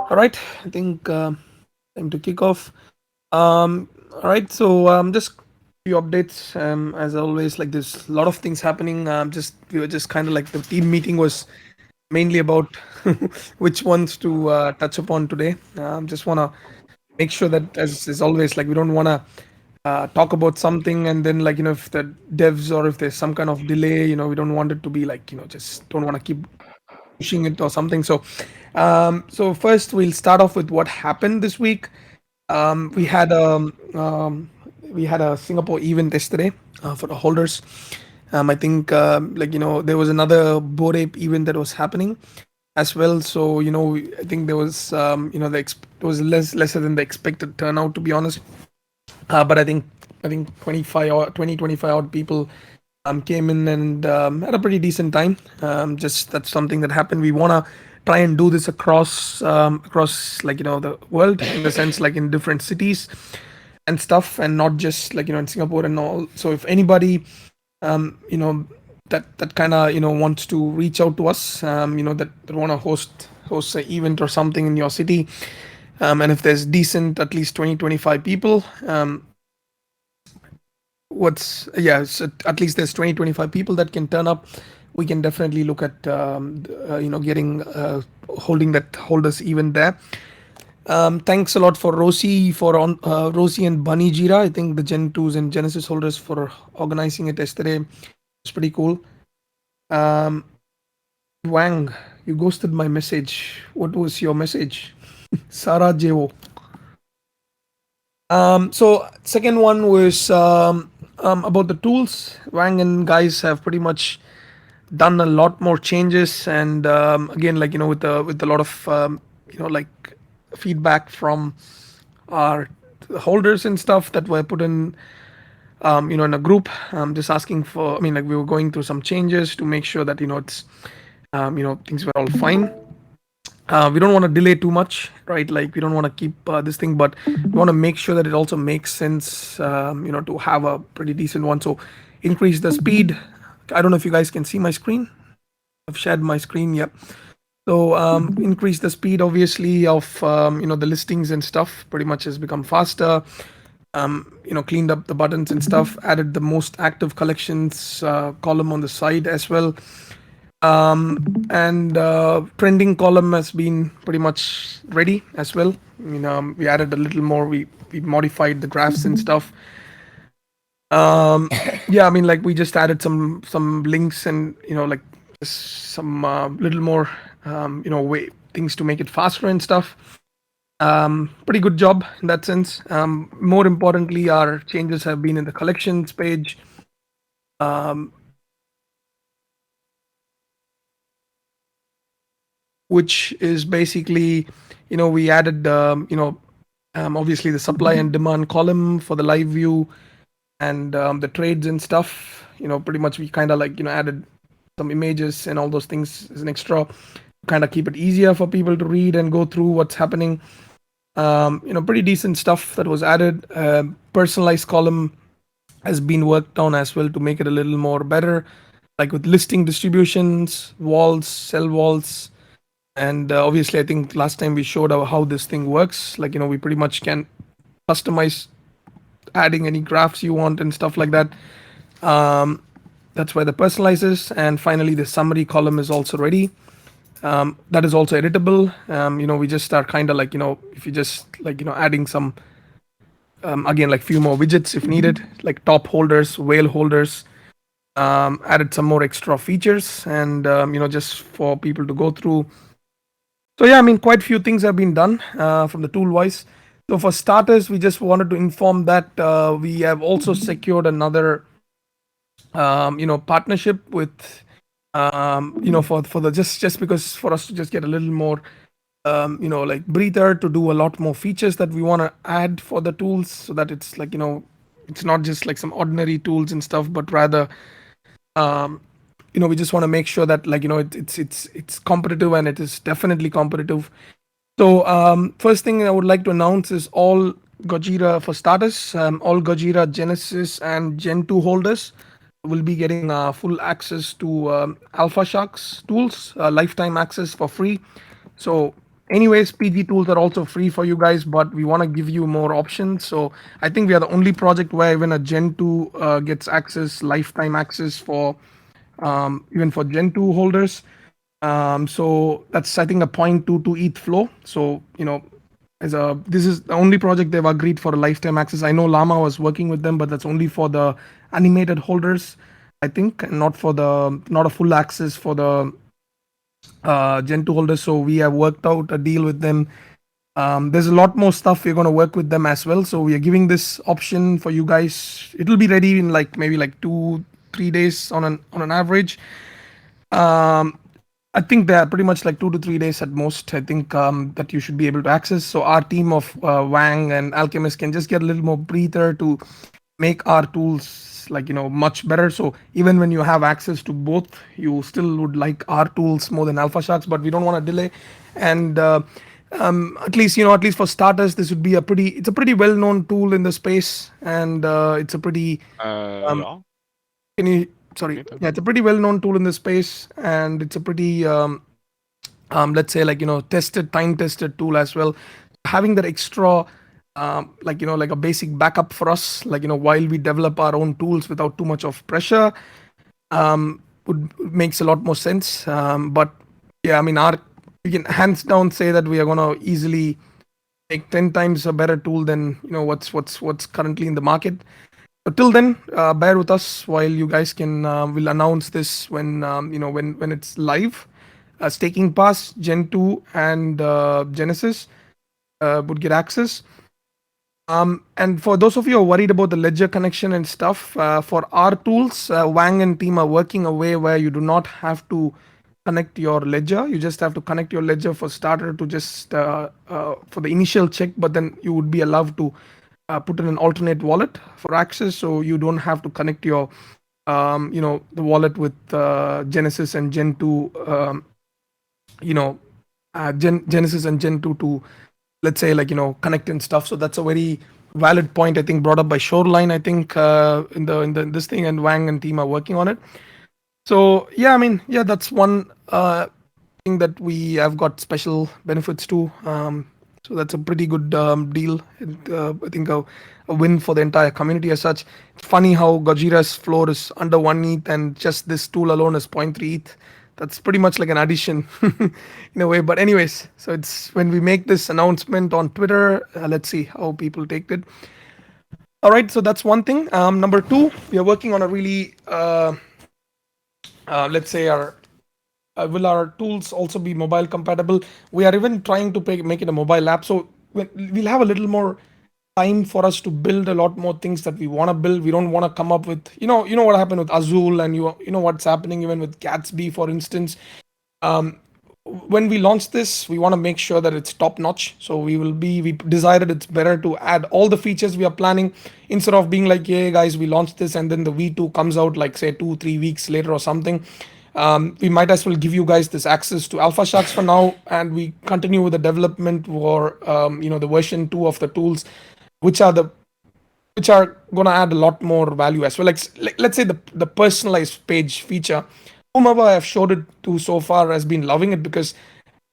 All right, I think time to kick off. All right, so just few updates. As always, like there's a lot of things happening. Just we were just kind of like the team meeting was mainly about which ones to touch upon today. Just wanna make sure that as always, like we don't wanna talk about something and then like if the devs or if there's some kind of delay, we don't want it to be like just don't want to keep pushing it or something. So first we'll start off with what happened this week. We had we had a Singapore event yesterday for the holders. I think there was another Bored Ape event that was happening as well. So I think there was it was lesser than the expected turnout, to be honest. But I think 25 or 20 25 odd people came in and had a pretty decent time. Just that's something that happened. We want to try and do this across like the world, in the sense like in different cities and stuff, and not just like in Singapore and all. So if anybody um, you know that kind of wants to reach out to us, that want to host an event or something in your city, and if there's decent at least 20 25 people, what's yeah so at least there's 20 25 people that can turn up. We can definitely look at getting holding that holders event there. Thanks a lot for Rosie and Bunny Jira, I think the Gen 2s and Genesis holders, for organizing it yesterday. It's pretty cool. um Wang, you ghosted my message. What was your message? Sarajevo. So second one was about the tools. Wang and guys have pretty much done a lot more changes, and again, like with a lot of like feedback from our holders and stuff that were put in in a group, just asking for. I mean, like we were going through some changes to make sure that it's things were all fine. We don't want to delay too much, right? Like we don't want to keep this thing, but we want to make sure that it also makes sense, to have a pretty decent one. So increase the speed. I don't know if you guys can see my screen. I've shared my screen. Yep. So increase the speed, obviously, of the listings and stuff. Pretty much has become faster. Cleaned up the buttons and stuff. Added the most active collections column on the side as well. And trending column has been pretty much ready as well. We added a little more. We modified the graphs and stuff. Um, yeah, I mean, like we just added some links and like just some little more way things to make it faster and stuff. Pretty good job in that sense. More importantly, our changes have been in the collections page. Um, which is basically, we added, obviously the supply and demand column for the live view, and the trades and stuff. Pretty much we kind of like, added some images and all those things as an extra, kind of keep it easier for people to read and go through what's happening. Pretty decent stuff that was added. Personalized column has been worked on as well to make it a little more better, like with listing distributions, walls, cell walls, and obviously I think last time we showed how this thing works. Like we pretty much can customize adding any graphs you want and stuff like that. um, that's why the personalizes. And finally the summary column is also ready. That is also editable. We just are kind of like, if you just like adding some again, like few more widgets if needed, like top holders, whale holders. Added some more extra features, and just for people to go through. So yeah, I mean, quite few things have been done from the tool wise. So for starters, we just wanted to inform that we have also secured another, partnership with, for the just because for us to just get a little more, like breather to do a lot more features that we want to add for the tools, so that it's like it's not just like some ordinary tools and stuff, but rather um, we just want to make sure that like it's competitive, and it is definitely competitive. So first thing I would like to announce is all Gojira, for starters, all Gojira Genesis and Gen 2 holders will be getting full access to Alpha Sharks tools, lifetime access for free. So Anyways, PG tools are also free for you guys, but we want to give you more options. So I think we are the only project where even a Gen 2 gets access, lifetime access for even for Gen 2 holders. So that's I think a 0.22 ETH flow. So as a this is the only project they've agreed for a lifetime access. I know Llama was working with them, but that's only for the animated holders, I think, and not a full access for the Gen 2 holders. So we have worked out a deal with them. There's a lot more stuff we're going to work with them as well. So we are giving this option for you guys. It'll be ready in like maybe like 2 3 days on an average. Um, I think they are pretty much like 2 to 3 days at most. I think that you should be able to access. So our team of Wang and Alchemist can just get a little more breather to make our tools like much better. So even when you have access to both, you still would like our tools more than Alpha Sharks. But we don't want to delay. And at least for starters, this would be it's a pretty well known tool in the space, and it's a pretty um, Yeah. can you sorry, Okay, tell yeah, me. it's a pretty well known tool in the space, and it's a pretty let's say like tested, time tested tool as well. Having that extra like a basic backup for us, like while we develop our own tools without too much of pressure, would makes a lot more sense. But yeah, I mean, our we can hands down say that we are gonna easily make 10 times a better tool than what's currently in the market. But till then, bear with us while you guys can will announce this when when it's live. Staking Pass Gen 2 and Genesis would get access. And for those of you who are worried about the ledger connection and stuff, for our tools, Wang and team are working a way where you do not have to connect your ledger. You just have to connect your ledger for starter to just for the initial check, but then you would be allowed to put in an alternate wallet for access, so you don't have to connect your the wallet with Genesis and Gen 2 you know Genesis and Gen 2 to, let's say, like connect and stuff. So that's a very valid point, I think, brought up by Shoreline, I think, in this thing, and Wang and team are working on it. So yeah, I mean, yeah, that's one thing that we have got special benefits to. So that's a pretty good deal. And, I think a win for the entire community as such. It's funny how Gojira's floor is under 1 ETH and just this tool alone is 0.3 ETH. That's pretty much like an addition in a way. But anyways, so it's when we make this announcement on Twitter, let's see how people take it. All right, so that's one thing. Number two, we are working on a really let's say our will our tools also be mobile compatible? We are even trying to make it a mobile app, so we'll have a little more time for us to build a lot more things that we want to build. We don't want to come up with what happened with Azul, and you know what's happening even with Gatsby, for instance. um, when we launch this, we want to make sure that it's top notch. So we decided it's better to add all the features we are planning instead of being like, hey guys, we launched this and then the V2 comes out like say 2 3 weeks later or something. We might as well give you guys this access to Alpha Sharks for now, and we continue with the development for the version 2 of the tools, which are the which are going to add a lot more value as well. Like let's say the personalized page feature, whomever I have showed it to so far has been loving it, because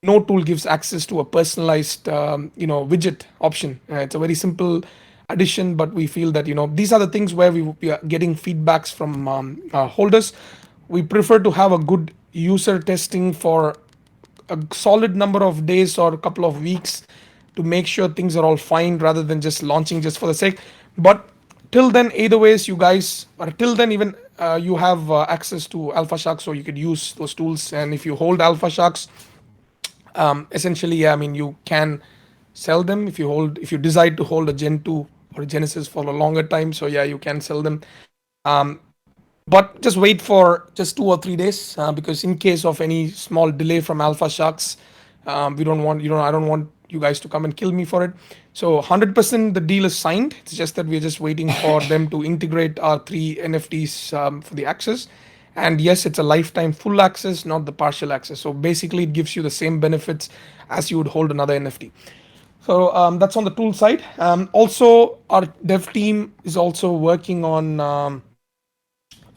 no tool gives access to a personalized widget option. It's a very simple addition, but we feel that these are the things where we are getting feedbacks from holders. We prefer to have a good user testing for a solid number of days or a couple of weeks to make sure things are all fine, rather than just launching just for the sake. But till then, either ways, you guys, or till then, even you have access to Alpha Sharks, so you could use those tools. And if you hold Alpha Sharks, essentially, yeah, I mean, you can sell them if you decide to hold a Gen 2 or a Genesis for a longer time. So yeah, you can sell them. Um, but just wait for just 2 or 3 days, because in case of any small delay from Alpha Sharks, we don't want I don't want you guys to come and kill me for it. So 100% the deal is signed. It's just that we're just waiting for them to integrate our 3 NFTs for the access. And yes, it's a lifetime full access, not the partial access. So basically, it gives you the same benefits as you would hold another NFT. So that's on the tool side. Also, our dev team is also working on.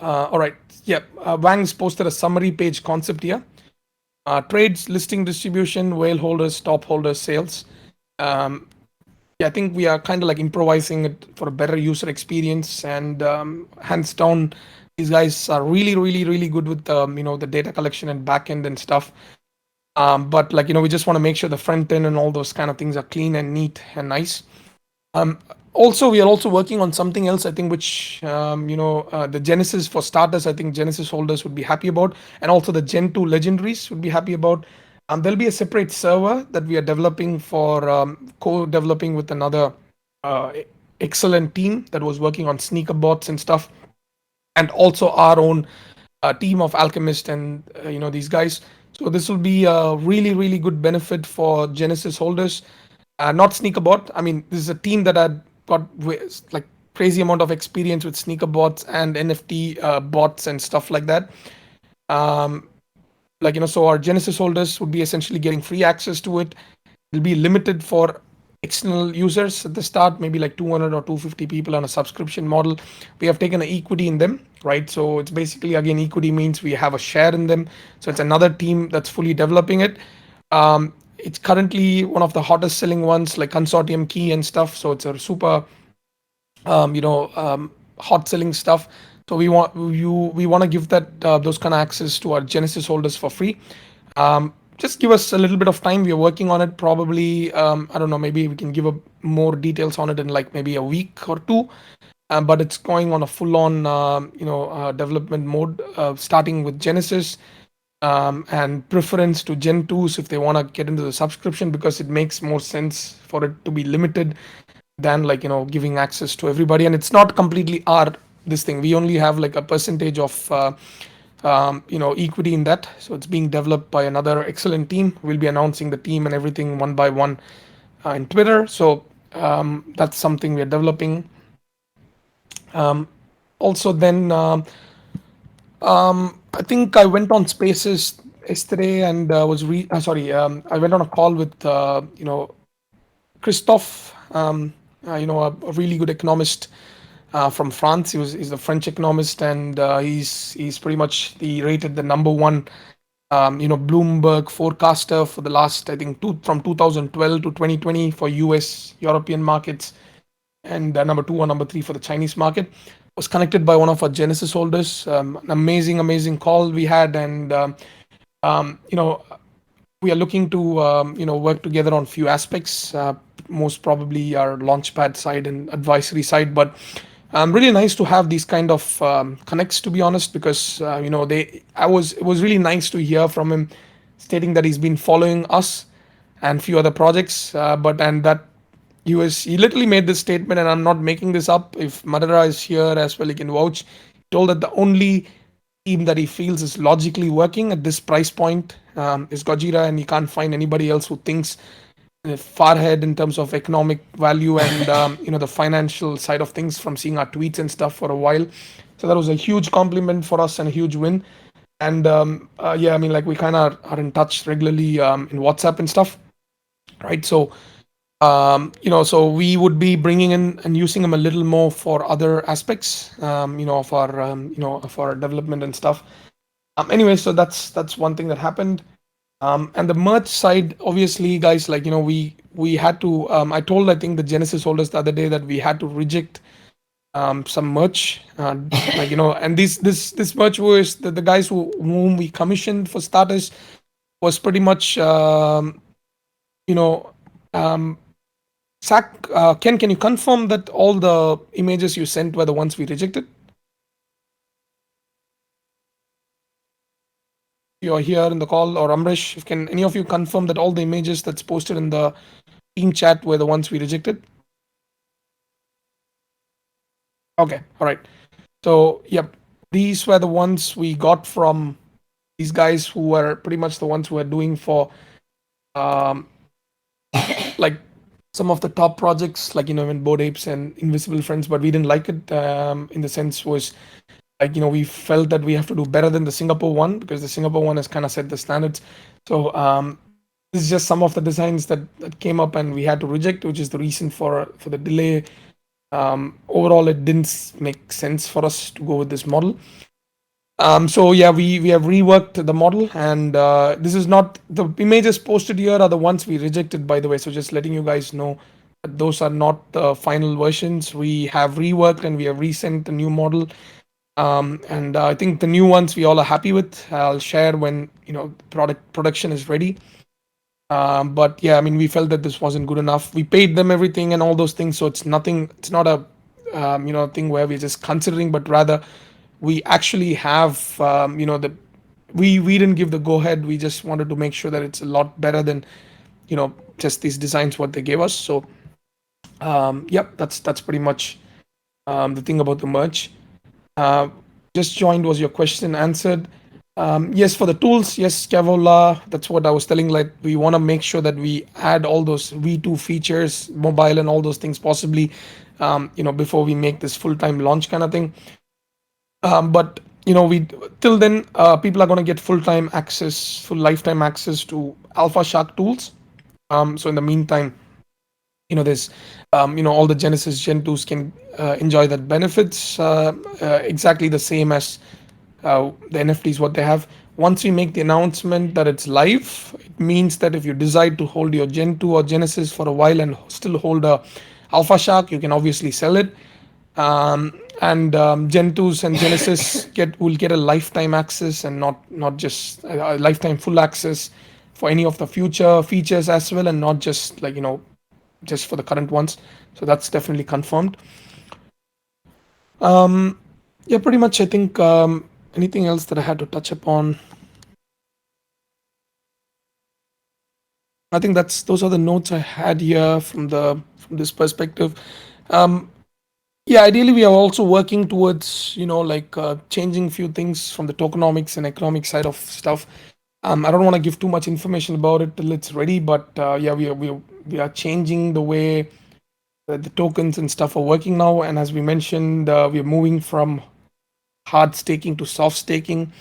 All right. Yeah. Wang's posted a summary page concept here. Trades, listing, distribution, whale holders, stop holders, sales. Um, yeah, I think we are kind of like improvising it for a better user experience, and hands down, these guys are really, really, really good with the data collection and backend and stuff. But like we just want to make sure the front end and all those kind of things are clean and neat and nice. Um, Also, we are also working on something else, I think, which the Genesis for starters, I think Genesis holders would be happy about, and also the Gen 2 legendaries would be happy about. There'll be a separate server that we are developing for co-developing with another uh, excellent team that was working on sneaker bots and stuff, and also our own team of alchemists and these guys. So this will be a really, really good benefit for Genesis holders. Not Sneakerbot. I mean, this is a team that had got like crazy amount of experience with sneaker bots and NFT bots and stuff like that. Um, so our Genesis holders would be essentially getting free access to it. It'll be limited for external users at the start, maybe like 200 or 250 people on a subscription model. We have taken an equity in them, right? So it's basically, again, equity means we have a share in them. So it's another team that's fully developing it. It's currently one of the hottest selling ones, like consortium key and stuff. So it's a super hot selling stuff. So we want to give that those kind of access to our Genesis holders for free. Just give us a little bit of time. We are working on it. Probably, I don't know. Maybe we can give more details on it in like maybe a week or two. But it's going on a full-on, development mode, starting with Genesis, and preference to Gen 2s if they want to get into the subscription, because it makes more sense for it to be limited than like giving access to everybody. And it's not completely our this thing. We only have like a percentage of equity in that. So it's being developed by another excellent team. We'll be announcing the team and everything one by one in Twitter. So that's something we're developing. um, Also, then I think I went on Spaces yesterday and I went on a call with Christophe, a really good economist from France. He's a French economist, and he's pretty much rated the number one Bloomberg forecaster for the last, I think, from 2012 to 2020 for US European markets, and number two or number three for the Chinese market. Was connected by one of our Genesis holders. An amazing call we had, and um, you know we are looking to work together on few aspects. Most probably our launchpad side and advisory side, but really nice to have these kind of connects, to be honest, because they I was it was really nice to hear from him stating that he's been following us and few other projects, but and that he literally made this statement, and I'm not making this up. If Madara is here as well, he can vouch. He told that the only team that he feels is logically working at this price point is Gojira, and he can't find anybody else who thinks far ahead in terms of economic value and the financial side of things from seeing our tweets and stuff for a while. So that was a huge compliment for us and a huge win. And yeah, I mean, like we kind of are in touch regularly in WhatsApp and stuff, right? So so we would be bringing in and using them a little more for other aspects, of our development and stuff. Anyway, so that's one thing that happened. And the merch side, obviously, guys, like we had to. I told, I think, the Genesis holders the other day that we had to reject some merch, and this merch was the guys whom we commissioned for starters was pretty much you know um, Zach, Ken, can you confirm that all the images you sent were the ones we rejected? You're here in the call, or Amrish, if can any of you confirm that all the images that's posted in the team chat were the ones we rejected? Okay, all right. So, yep, these were the ones we got from these guys who were pretty much the ones who were doing for um, like some of the top projects, like in Bored Apes and Invisible Friends, but we didn't like it. In the sense was like we felt that we have to do better than the Singapore one, because the Singapore one has kind of set the standards. So this is just some of the designs that came up and we had to reject, which is the reason for the delay. Overall, it didn't make sense for us to go with this model. So yeah, we have reworked the model, and this is not the images posted here are the ones we rejected, by the way. So just letting you guys know that those are not the final versions. We have reworked and we have resent the new model, and I think the new ones we all are happy with. I'll share when production is ready. But yeah, I mean, we felt that this wasn't good enough. We paid them everything and all those things, so it's nothing. It's not a thing where we're just considering, but rather we actually have the we didn't give the go ahead. We just wanted to make sure that it's a lot better than just these designs what they gave us. So yep, that's pretty much the thing about the merge. Uh, just joined, was your question answered? Yes, for the tools, yes, Cavola. That's what I was telling. Like, we want to make sure that we add all those V2 features, mobile, and all those things possibly, before we make this full-time launch kind of thing. But we till then, people are going to get full-time access, full lifetime access to Alpha Shark tools. So in the meantime, there's all the Genesis Gen 2s can enjoy that benefits exactly the same as the NFTs what they have. Once we make the announcement that it's live, it means that if you decide to hold your Gen 2 or Genesis for a while and still hold a Alpha Shark, you can obviously sell it. And Gen 2s and Genesis will get a lifetime access, and not just a lifetime full access for any of the future features as well, and not just just for the current ones. So that's definitely confirmed. Um, yeah, pretty much. I think anything else that I had to touch upon. I think those are the notes I had here from this perspective. Um, yeah, ideally we are also working towards changing few things from the tokenomics and economic side of stuff. I don't want to give too much information about it till it's ready, but yeah, we are changing the way the tokens and stuff are working now. And as we mentioned, we are moving from hard staking to soft staking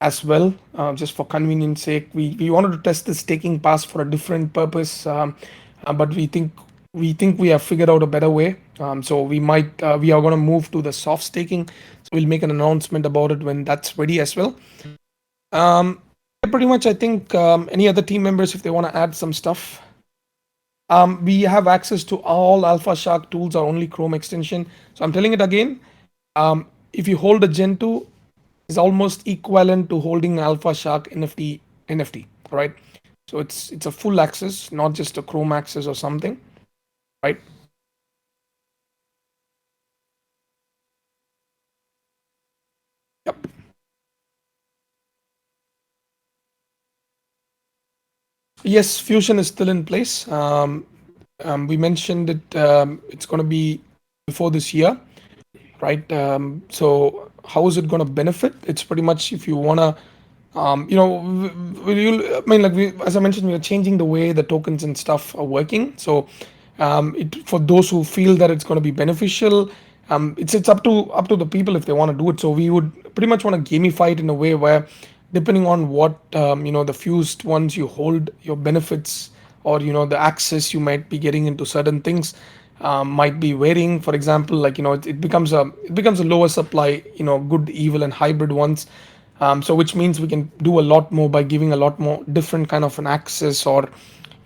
as well, just for convenience sake. We wanted to test the staking pass for a different purpose, but we think we have figured out a better way. So we are going to move to the soft staking. So we'll make an announcement about it when that's ready as well. Pretty much, I think any other team members, if they want to add some stuff. We have access to all Alpha Shark tools, our only Chrome extension. So I'm telling it again. If you hold a Gen 2, is almost equivalent to holding Alpha Shark NFT, right? So it's a full access, not just a Chrome access or something, right? Yep. Yes, Fusion is still in place. We mentioned it. It's going to be before this year, right? So how is it going to benefit? It's pretty much if you want to I mean, like as I mentioned, we are changing the way the tokens and stuff are working. So, for those who feel that it's going to be beneficial, it's up to the people if they want to do it. So we would pretty much want to gamify it in a way where, depending on what the fused ones you hold, your benefits or the access you might be getting into certain things might be varying. For example, like it becomes a lower supply, good, evil, and hybrid ones. So which means we can do a lot more by giving a lot more different kind of an access, or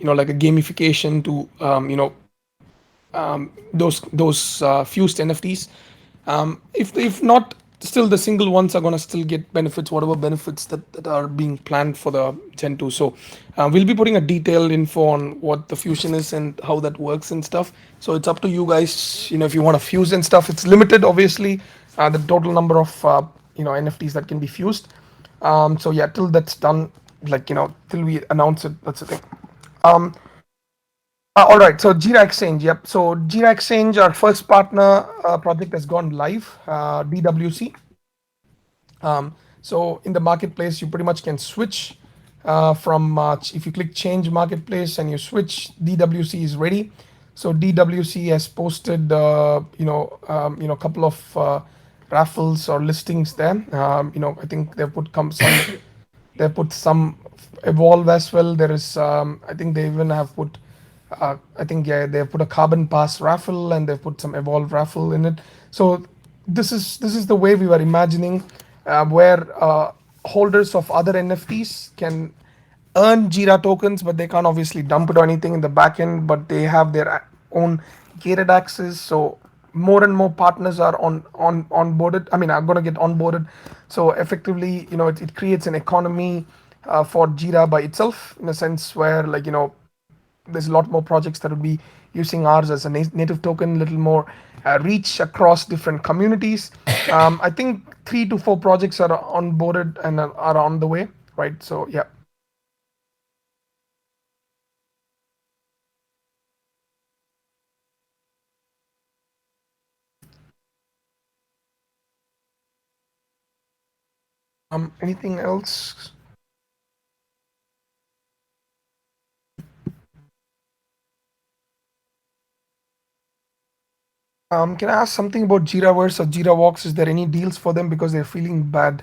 like a gamification to those fused NFTs. If not, still the single ones are going to still get benefits, whatever benefits that are being planned for the Gen 2. So we'll be putting a detailed info on what the fusion is and how that works and stuff. So it's up to you guys, if you want to fuse and stuff. It's limited, obviously, the total number of NFTs that can be fused. So yeah, till that's done, till we announce it, that's the thing. Um, all right, so Jira Exchange. Yep. So Jira Exchange, our first partner project has gone live. DWC. So in the marketplace, you pretty much can switch from if you click change marketplace and you switch, DWC is ready. So DWC has posted a couple of raffles or listings there. I think they put some evolve as well. There is I think they even have put I think, yeah, they put a carbon pass raffle and they put some evolve raffle in it. So this is the way we were imagining. where holders of other NFTs can earn Jira tokens, but they can't obviously dump it or anything in the back end, but they have their own gated access. So more and more partners are on onboarded. I mean, are going to get onboarded. So effectively, it creates an economy for Jira by itself, in a sense where, like, there's a lot more projects that would be using ours as a native token, little more reach across different communities. I think 3 to 4 projects are onboarded and are on the way, right? So yeah. Anything else? Can I ask something about Jiraverse or Jira Walks? Is there any deals for them because they're feeling bad?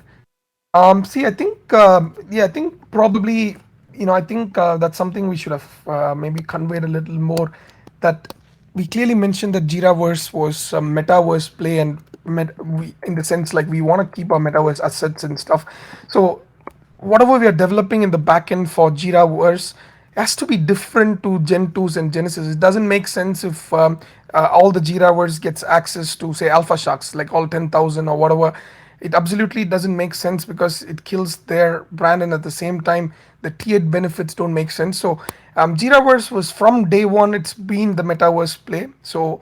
See, I think, yeah, I think probably, I think that's something we should have maybe conveyed a little more. That we clearly mentioned that Jiraverse was a metaverse play, and in the sense, like, we want to keep our metaverse assets and stuff. So whatever we are developing in the backend for Jiraverse has to be different to Gen 2s and Genesis. It doesn't make sense if all the Jiraverse gets access to, say, Alpha Sharks, like all 10,000 or whatever. It absolutely doesn't make sense because it kills their brand, and at the same time, the tiered benefits don't make sense. So, Jiraverse was from day one, it's been the metaverse play. So,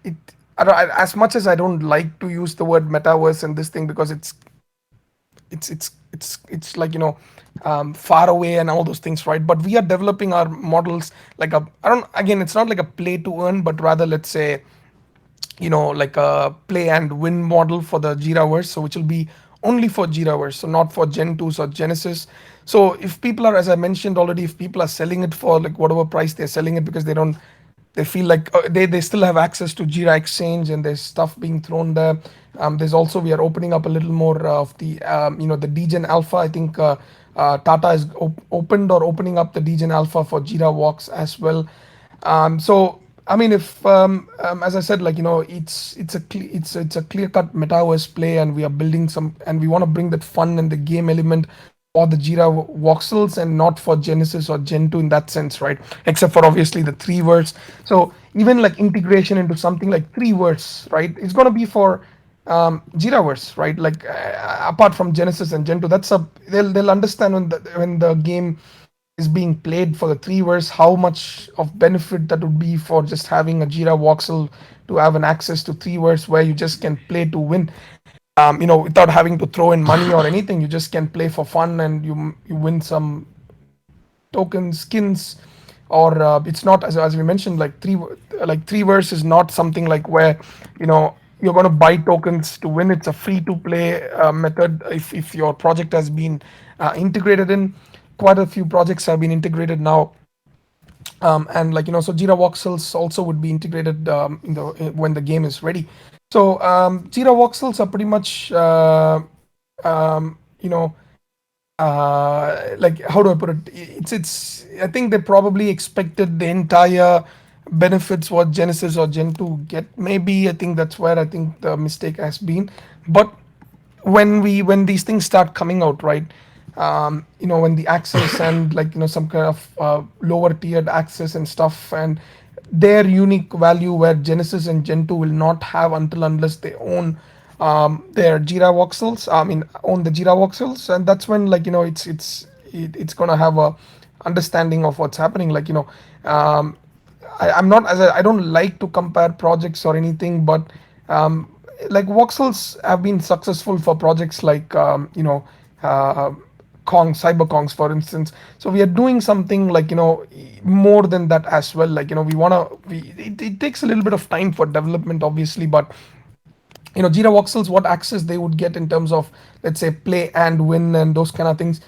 it as much as I don't like to use the word metaverse in this thing because it's like, far away and all those things, right? But we are developing our models like a, I don't, again, it's not like a play to earn, but rather, let's say, like a play and win model for the Jiraverse, so which will be only for Jiraverse, so not for Gen 2s or Genesis. So if people are, as I mentioned already, if people are selling it for like whatever price they're selling it because they feel like they still have access to Jira Exchange and there's stuff being thrown there. There's also, we are opening up a little more of the the Degen Alpha. I think Tata is opened or opening up the Degen Alpha for Jira Walks as well. So I mean, if as I said, like, it's a clear cut metaverse play, and we are building some, and we want to bring that fun and the game element for the Jira voxels and not for Genesis or Gen 2 in that sense, right? Except for obviously the three words. So even like integration into something like three words, right? It's gonna be for Jiraverse, right? Like apart from Genesis and Gen 2, that's a, they'll understand when the game is being played for the three verse, how much of benefit that would be for just having a Jira voxel to have an access to three verse where you just can play to win, without having to throw in money or anything. You just can play for fun and you win some tokens, skins, or it's not, as we mentioned, like three verse is not something like where you're going to buy tokens to win. It's a free to play method. If your project has been integrated in, quite a few projects have been integrated now, and like, so Jira voxels also would be integrated when the game is ready. So Jira voxels are pretty much um, you know like, how do I put it? It's I think they probably expected the entire benefits what Genesis or Gen 2 get. Maybe I think that's where I think the mistake has been. But when these things start coming out, right? When the access and, like, some kind of lower tiered access and stuff, and their unique value where Genesis and Gen 2 will not have until unless they own their Jira voxels. I mean, own the Jira voxels, and that's when, like, it's gonna have a understanding of what's happening. Like, I'm not, I don't like to compare projects or anything, but like, voxels have been successful for projects like uh, Kong, Cyber Kongs, for instance. So we are doing something like, more than that as well. Like, we wanna, it takes a little bit of time for development, obviously, but Jira voxels, what access they would get in terms of, let's say, play and win and those kind of things.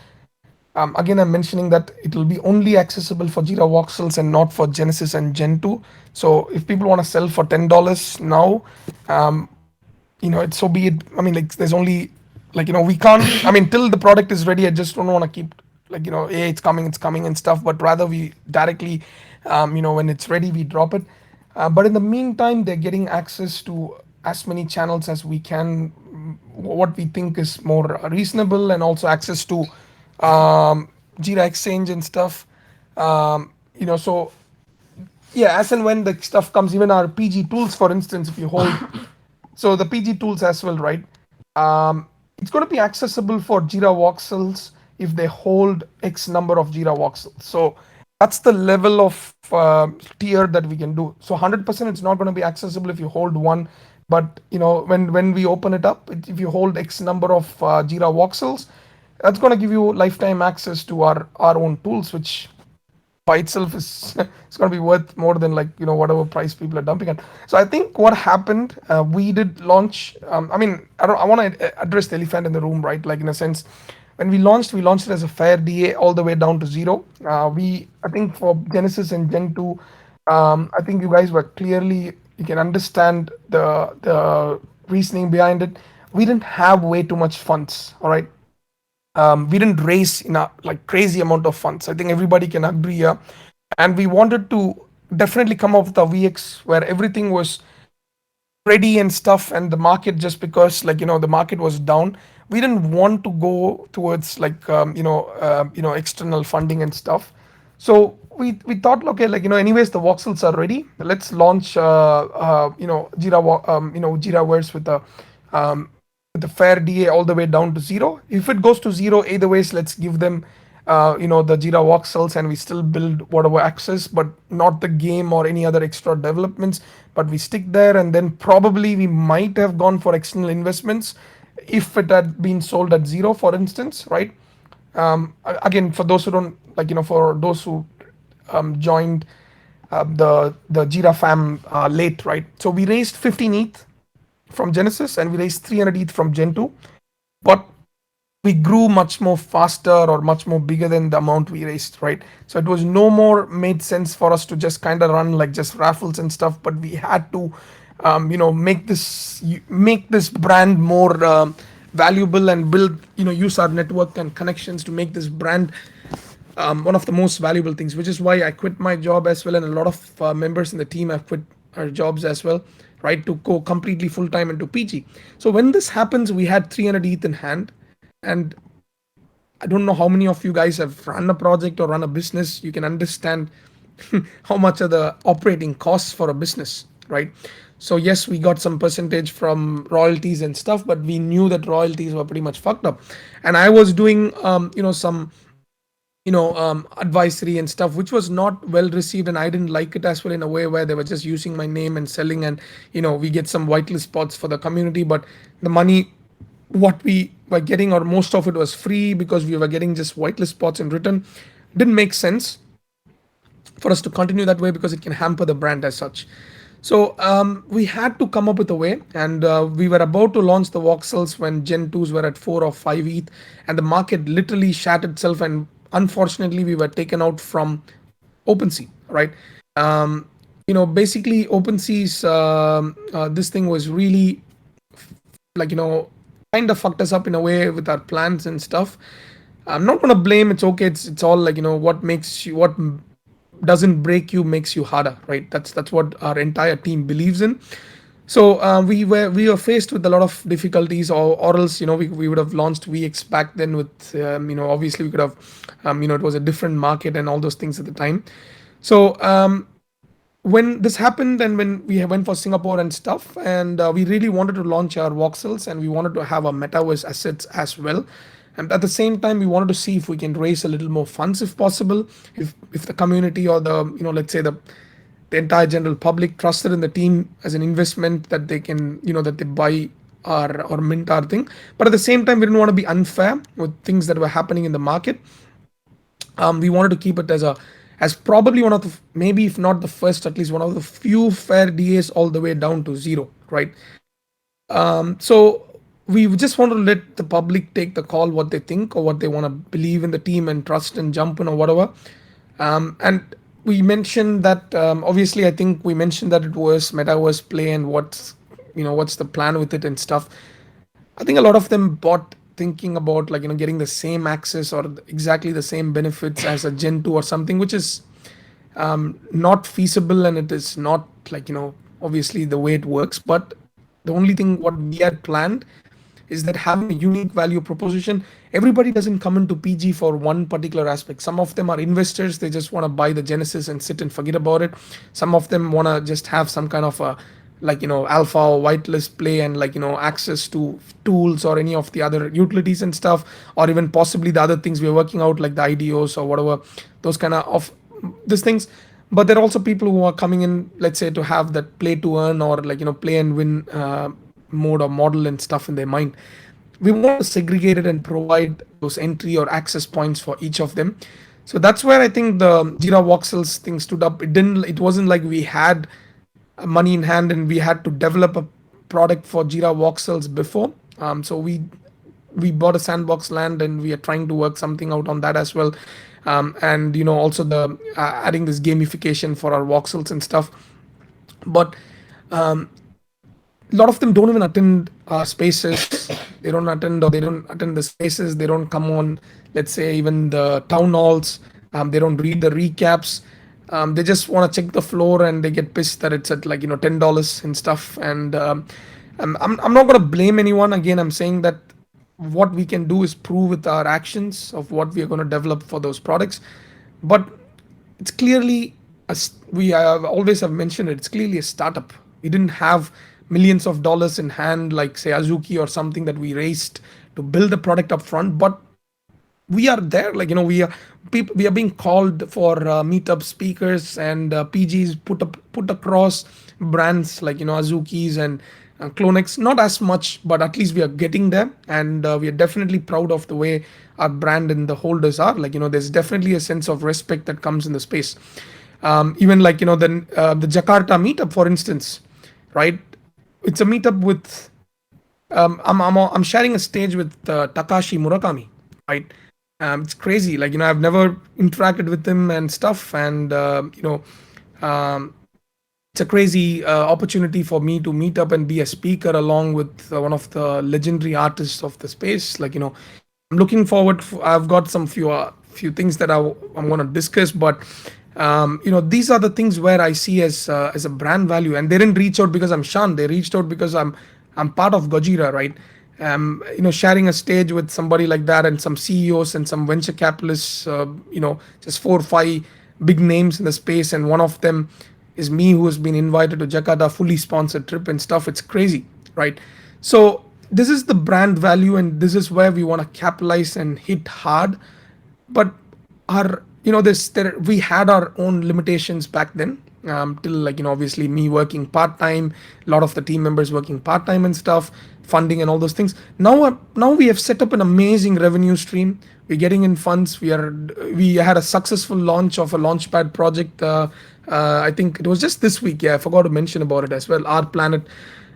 Again, I'm mentioning that it will be only accessible for Jira voxels and not for Genesis and Gen 2. So if people want to sell for $10 now, um, it's so be it. I mean, like, there's only, like, we can't, I mean, till the product is ready, I just don't want to keep, like, hey, it's coming and stuff, but rather we directly, when it's ready, we drop it. But in the meantime, they're getting access to as many channels as we can what we think is more reasonable, and also access to Jira Exchange and stuff. So yeah, as and when the stuff comes, even our PG tools, for instance, if you hold, so the PG tools as well, right? It's going to be accessible for Jira voxels if they hold X number of Jira voxels. So that's the level of tier that we can do. So 100% it's not going to be accessible if you hold one, but when we open it up, if you hold X number of Jira voxels, that's going to give you lifetime access to our own tools, which by itself is it's going to be worth more than, like, whatever price people are dumping at. So I think what happened, we did launch. I mean, I want to address the elephant in the room, right? Like, in a sense, when we launched it as a fair DA all the way down to zero. I think for Genesis and Gen 2, I think you guys were clearly, you can understand the reasoning behind it. We didn't have way too much funds, all right. We didn't raise in a like crazy amount of funds. I think everybody can agree here, and we wanted to definitely come up with a VX where everything was ready and stuff, and the market, just because, like, the market was down, we didn't want to go towards, like, external funding and stuff. So we thought, okay, like, anyways, the voxels are ready, let's launch Jira Verse um, with the fair DA all the way down to zero. If it goes to zero, either ways, let's give them the Jira voxels, and we still build whatever access, but not the game or any other extra developments. But we stick there, and then probably we might have gone for external investments if it had been sold at zero, for instance, right? Again, for those who don't, like, for those who joined the Jira fam late, right? So we raised 15 ETH from Genesis, and we raised 300 ETH from Gen 2, but we grew much more faster or much more bigger than the amount we raised, right? So it was no more made sense for us to just kind of run like just raffles and stuff, but we had to make this brand more valuable, and build, use our network and connections to make this brand one of the most valuable things, which is why I quit my job as well, and a lot of members in the team have quit our jobs as well, right, to go completely full time into PG. So when this happens, we had 300 ETH in hand, and I don't know how many of you guys have run a project or run a business. You can understand how much are the operating costs for a business, right? So yes, we got some percentage from royalties and stuff, but we knew that royalties were pretty much fucked up, and I was doing some advisory and stuff, which was not well received, and I didn't like it as well, in a way where they were just using my name and selling, and we get some whitelist spots for the community, but the money what we were getting, or most of it, was free because we were getting just whitelist spots in return. Didn't make sense for us to continue that way, because it can hamper the brand as such. So we had to come up with a way, and we were about to launch the voxels when Gen 2s were at 4 or 5 ETH, and the market literally shat itself, and unfortunately we were taken out from OpenSea, right? Basically OpenSea's this thing was really, like, kind of fucked us up in a way with our plans and stuff. I'm not gonna blame. It's okay. It's all, like, what doesn't break you makes you harder, right? That's what our entire team believes in. So we were faced with a lot of difficulties, or else, we would have launched VX back then with obviously we could have it was a different market and all those things at the time. So when this happened, and when we went for Singapore and stuff, and we really wanted to launch our voxels, and we wanted to have our metaverse assets as well, and at the same time we wanted to see if we can raise a little more funds if possible, if the community, or the let's say the entire general public trusted in the team as an investment, that they can that they buy or mint our thing. But at the same time, we didn't want to be unfair with things that were happening in the market. We wanted to keep it as probably one of the, maybe if not the first, at least one of the few fair DAs all the way down to zero, right? So we just want to let the public take the call, what they think or what they want to believe in the team and trust and jump in or whatever. And we mentioned that obviously I think we mentioned that it was metaverse play, and what's the plan with it and stuff. I think a lot of them bought thinking about, like, getting the same access or exactly the same benefits as a Gen 2 or something, which is not feasible, and it is not, like, obviously the way it works. But the only thing what we had planned is that having a unique value proposition. Everybody doesn't come into PG for one particular aspect. Some of them are investors, they just want to buy the Genesis and sit and forget about it. Some of them want to just have some kind of a, like, alpha or whitelist play, and, like, access to tools or any of the other utilities and stuff, or even possibly the other things we're working out, like the IDOs or whatever, those kind of these things. But there are also people who are coming in, let's say, to have that play to earn, or, like, play and win mode or model and stuff in their mind. We want to segregate it and provide those entry or access points for each of them. So that's where I think the Jira voxels thing stood up. It wasn't like we had money in hand and we had to develop a product for Jira voxels before. So we bought a sandbox land, and we are trying to work something out on that as well. And also the adding this gamification for our voxels and stuff. But a lot of them don't even attend spaces. They don't attend, or they don't attend the spaces. They don't come on, let's say, even the town halls. They don't read the recaps. They just want to check the floor, and they get pissed that it's at, like, $10 and stuff. And I'm not going to blame anyone. Again, I'm saying that what we can do is prove with our actions of what we are going to develop for those products. But it's clearly, we have always have mentioned it, it's clearly a startup. We didn't have millions of dollars in hand, like, say, Azuki or something, that we raised to build the product up front. But we are there, like, we are being called for meetup speakers, and PGs put across brands like, Azuki's and Clonex. Not as much, but at least we are getting there, and we are definitely proud of the way our brand and the holders are. Like, there's definitely a sense of respect that comes in the space. Even, like, the Jakarta meetup, for instance, right? It's a meetup with I'm sharing a stage with Takashi Murakami, right? It's crazy. Like, I've never interacted with him and stuff, and um, it's a crazy opportunity for me to meet up and be a speaker along with one of the legendary artists of the space. Like, I'm looking forward. I've got some few things that I'm going to discuss, but these are the things where I see as a brand value. And they didn't reach out because I'm Shan. They reached out because I'm part of Gojira, right? Sharing a stage with somebody like that, and some CEOs and some venture capitalists, just 4 or 5 big names in the space, and one of them is me, who has been invited to Jakarta, fully sponsored trip and stuff. It's crazy, right? So this is the brand value, and this is where we want to capitalize and hit hard. But our we had our own limitations back then, till, like, obviously me working part-time, a lot of the team members working part-time and stuff, funding and all those things. Now we have set up an amazing revenue stream. We're getting in funds. We had a successful launch of a launchpad project. I think it was just this week. Yeah, I forgot to mention about it as well. Our Planet.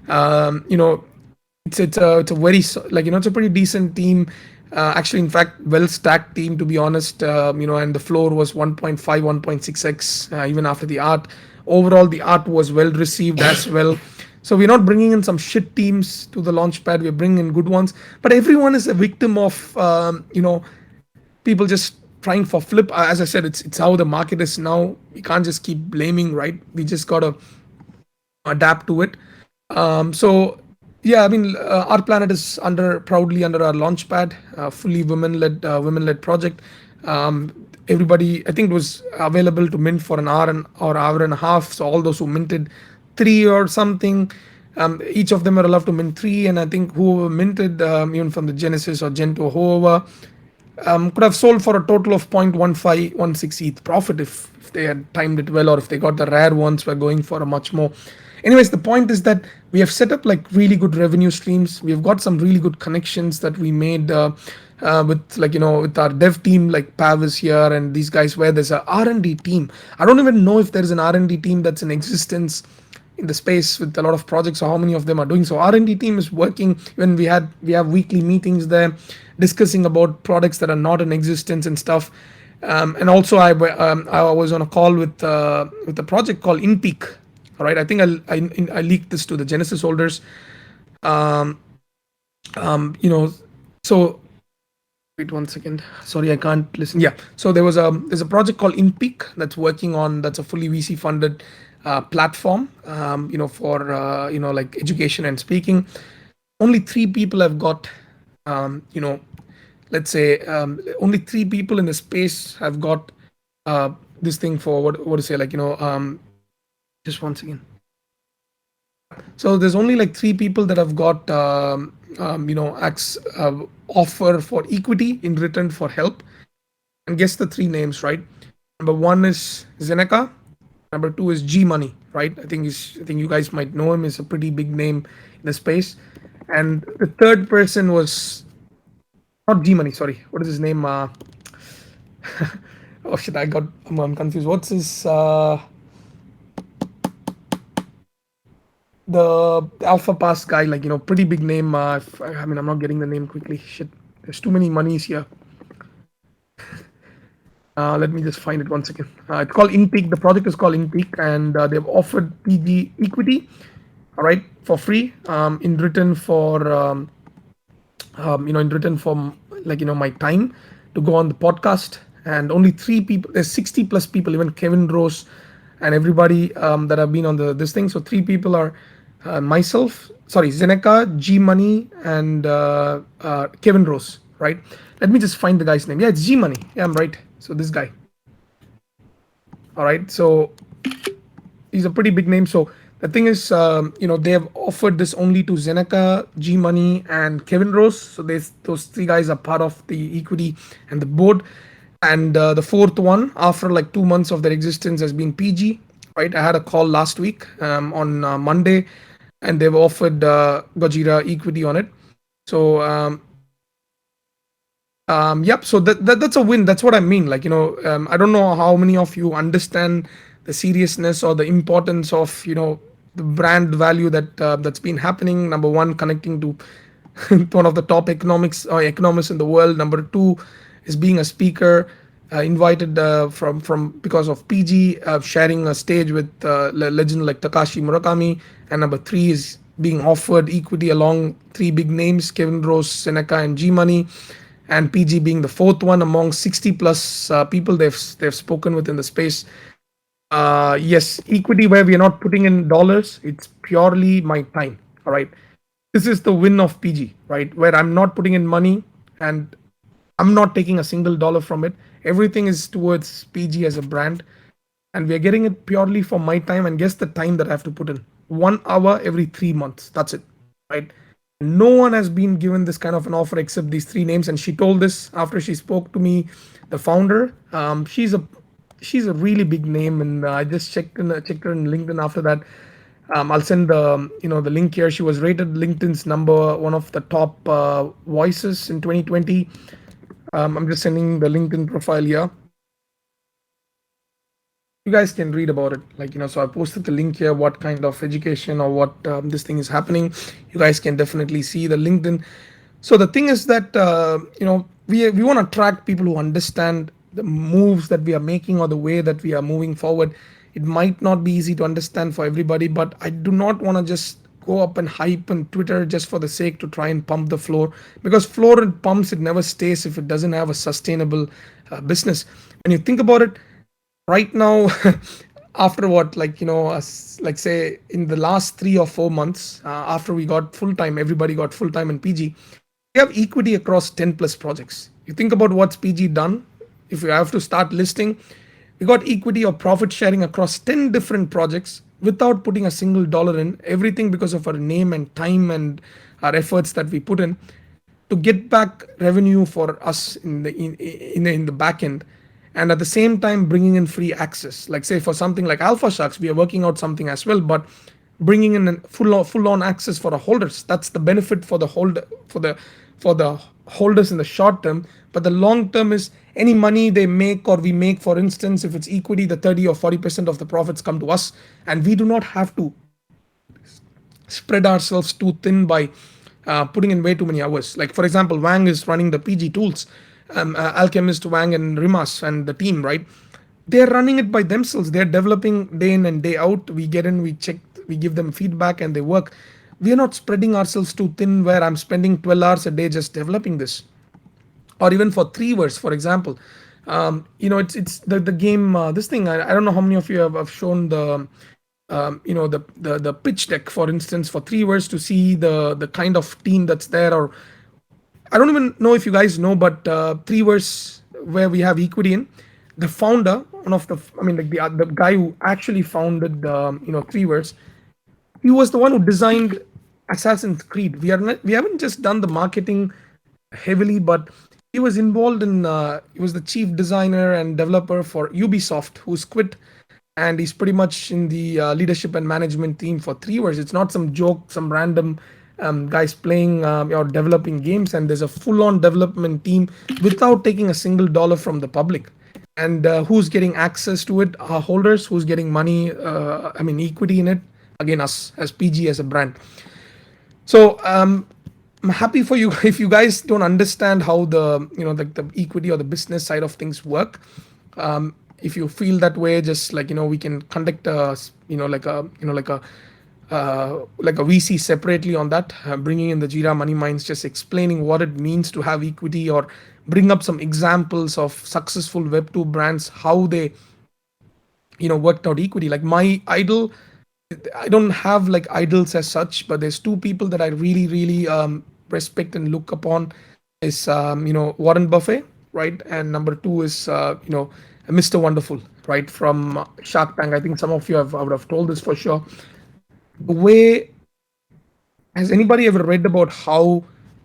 It's a very, like, it's a pretty decent team. Actually, in fact, well stacked team, to be honest. And the floor was 1.5, 1.6x, even after the art. Overall, the art was well received as well. So we're not bringing in some shit teams to the launchpad. We're bringing in good ones. But everyone is a victim of, people just trying for flip. As I said, it's how the market is now. We can't just keep blaming, right? We just gotta adapt to it. So yeah, I mean, our planet is proudly under our launchpad, fully women-led project. Everybody, I think, it was available to mint for an hour and a half. So all those who minted 3 or something, each of them are allowed to mint 3. And I think whoever minted, even from the Genesis or Gen 2 or whoever, could have sold for a total of 0.1516 ETH profit if they had timed it well, or if they got the rare ones, were going for a much more. Anyways, the point is that we have set up, like, really good revenue streams. We've got some really good connections that we made with, like, with our dev team, like Pav is here and these guys, where there's a R&D team. I don't even know if there's an R&D team that's in existence in the space with a lot of projects, or how many of them are doing. So R&D team is working. When we have weekly meetings there, discussing about products that are not in existence and stuff. And also I was on a call with a project called InPeak. All right, I think I leaked this to the Genesis holders. So wait 1 second. Sorry, I can't listen. Yeah. So there's a project called InPeak that's a fully VC funded platform, for like education and speaking. only three people have got, you know, let's say only three people in the space have got this thing for what to say, like, just once again. Yeah. So there's only like three people that have got, offer for equity in return for help. And guess the three names, right? Number one is Zeneca. Number two is G Money, right? I think you guys might know him. He's a pretty big name in the space. And the third person was not G Money. Sorry, what is his name? Oh shit, I'm confused. What's his the Alpha Pass guy? Like, pretty big name. I mean, I'm not getting the name quickly. Shit, there's too many monies here. Let me just find it one second. It's called InPeak. The project is called InPeak, and they've offered PG equity, all right, for free, in return for in return for, like, my time to go on the podcast. And only three people. There's 60 plus people, even Kevin Rose, and everybody that have been on the this thing. So three people are myself, sorry, Zeneca, G Money, and Kevin Rose. Right. Let me just find the guy's name. Yeah, it's G Money. Yeah, I'm right. So this guy. All right. So he's a pretty big name. So the thing is, they have offered this only to Zeneca, G Money, and Kevin Rose. So those three guys are part of the equity and the board. And the fourth one, after like 2 months of their existence, has been PG. Right. I had a call last week on Monday, and they've offered Gojira equity on it. So yep. So that's a win. That's what I mean. Like, I don't know how many of you understand the seriousness or the importance of, the brand value that's been happening. Number one, connecting to one of the top economists in the world. Number two is being a speaker, invited from because of PG, sharing a stage with legend like Takashi Murakami. And number three is being offered equity along three big names: Kevin Rose, Seneca, and G Money, and PG being the fourth one among 60 plus people they've spoken with in the space. Yes, equity where we are not putting in dollars, it's purely my time. All right, this is the win of PG, right? Where I'm not putting in money and I'm not taking a single dollar from it. Everything is towards PG as a brand, and we are getting it purely for my time. And guess the time that I have to put in: 1 hour every 3 months. That's it, right? No one has been given this kind of an offer except these three names. And she told this after she spoke to me, the founder. She's a really big name, and I just checked her in LinkedIn after that. I'll send the link here. She was rated LinkedIn's number one of the top voices in 2020. I'm just sending the LinkedIn profile here. You guys can read about it, like, so I posted the link here, what kind of education or what this thing is happening. You guys can definitely see the LinkedIn. So the thing is that we want to attract people who understand the moves that we are making or the way that we are moving forward. It might not be easy to understand for everybody, but I do not want to just go up and hype on Twitter just for the sake to try and pump the floor, because floor and pumps, it never stays if it doesn't have a sustainable business. When you think about it, right now, after what, like, like say in the last 3 or 4 months, after we got full time, everybody got full time in PG, we have equity across 10 plus projects. You think about what's PG done. If you have to start listing, we got equity or profit sharing across 10 different projects without putting a single dollar in. Everything because of our name and time and our efforts that we put in to get back revenue for us in the back end, and at the same time bringing in free access. Like, say for something like Alpha Sharks, we are working out something as well, but bringing in a full on access for the holders. That's the benefit for the for the holders in the short term. But the long term is any money they make or we make, for instance, if it's equity, the 30 or 40% of the profits come to us, and we do not have to spread ourselves too thin by putting in way too many hours. Like, for example, Wang is running the PG tools, Alchemist, Wang, and Rimas, and the team, right? They're running it by themselves. They're developing day in and day out. We get in, we check, we give them feedback, and they work. We are not spreading ourselves too thin where I'm spending 12 hours a day just developing this. Or even for Three-verse, for example. It's the game, this thing, I don't know how many of you have shown the the pitch deck, for instance, for Three to see the kind of team that's there. Or I don't even know if you guys know, but Three where we have equity in, the founder, one of the, I mean, like the guy who actually founded Three, he was the one who designed Assassin's Creed. We haven't just done the marketing heavily, but he was involved in. He was the chief designer and developer for Ubisoft, who's quit, and he's pretty much in the leadership and management team for Three. It's not some joke, some random guys playing or developing games, and there's a full-on development team without taking a single dollar from the public. And who's getting access to it? Our holders. Who's getting money? I mean, equity in it. Again, us as PG as a brand. So I'm happy for you. If you guys don't understand how the equity or the business side of things work, if you feel that way, just like we can conduct a like a VC separately on that, bringing in the Jira Money Minds, just explaining what it means to have equity, or bring up some examples of successful Web2 brands, how they worked out equity. Like my idol, I don't have like idols as such, but there's two people that I really, really respect and look upon. Is Warren Buffett, right? And number two is Mr. Wonderful, right, from Shark Tank. I think some of you I would have told this for sure. The way, has anybody ever read about how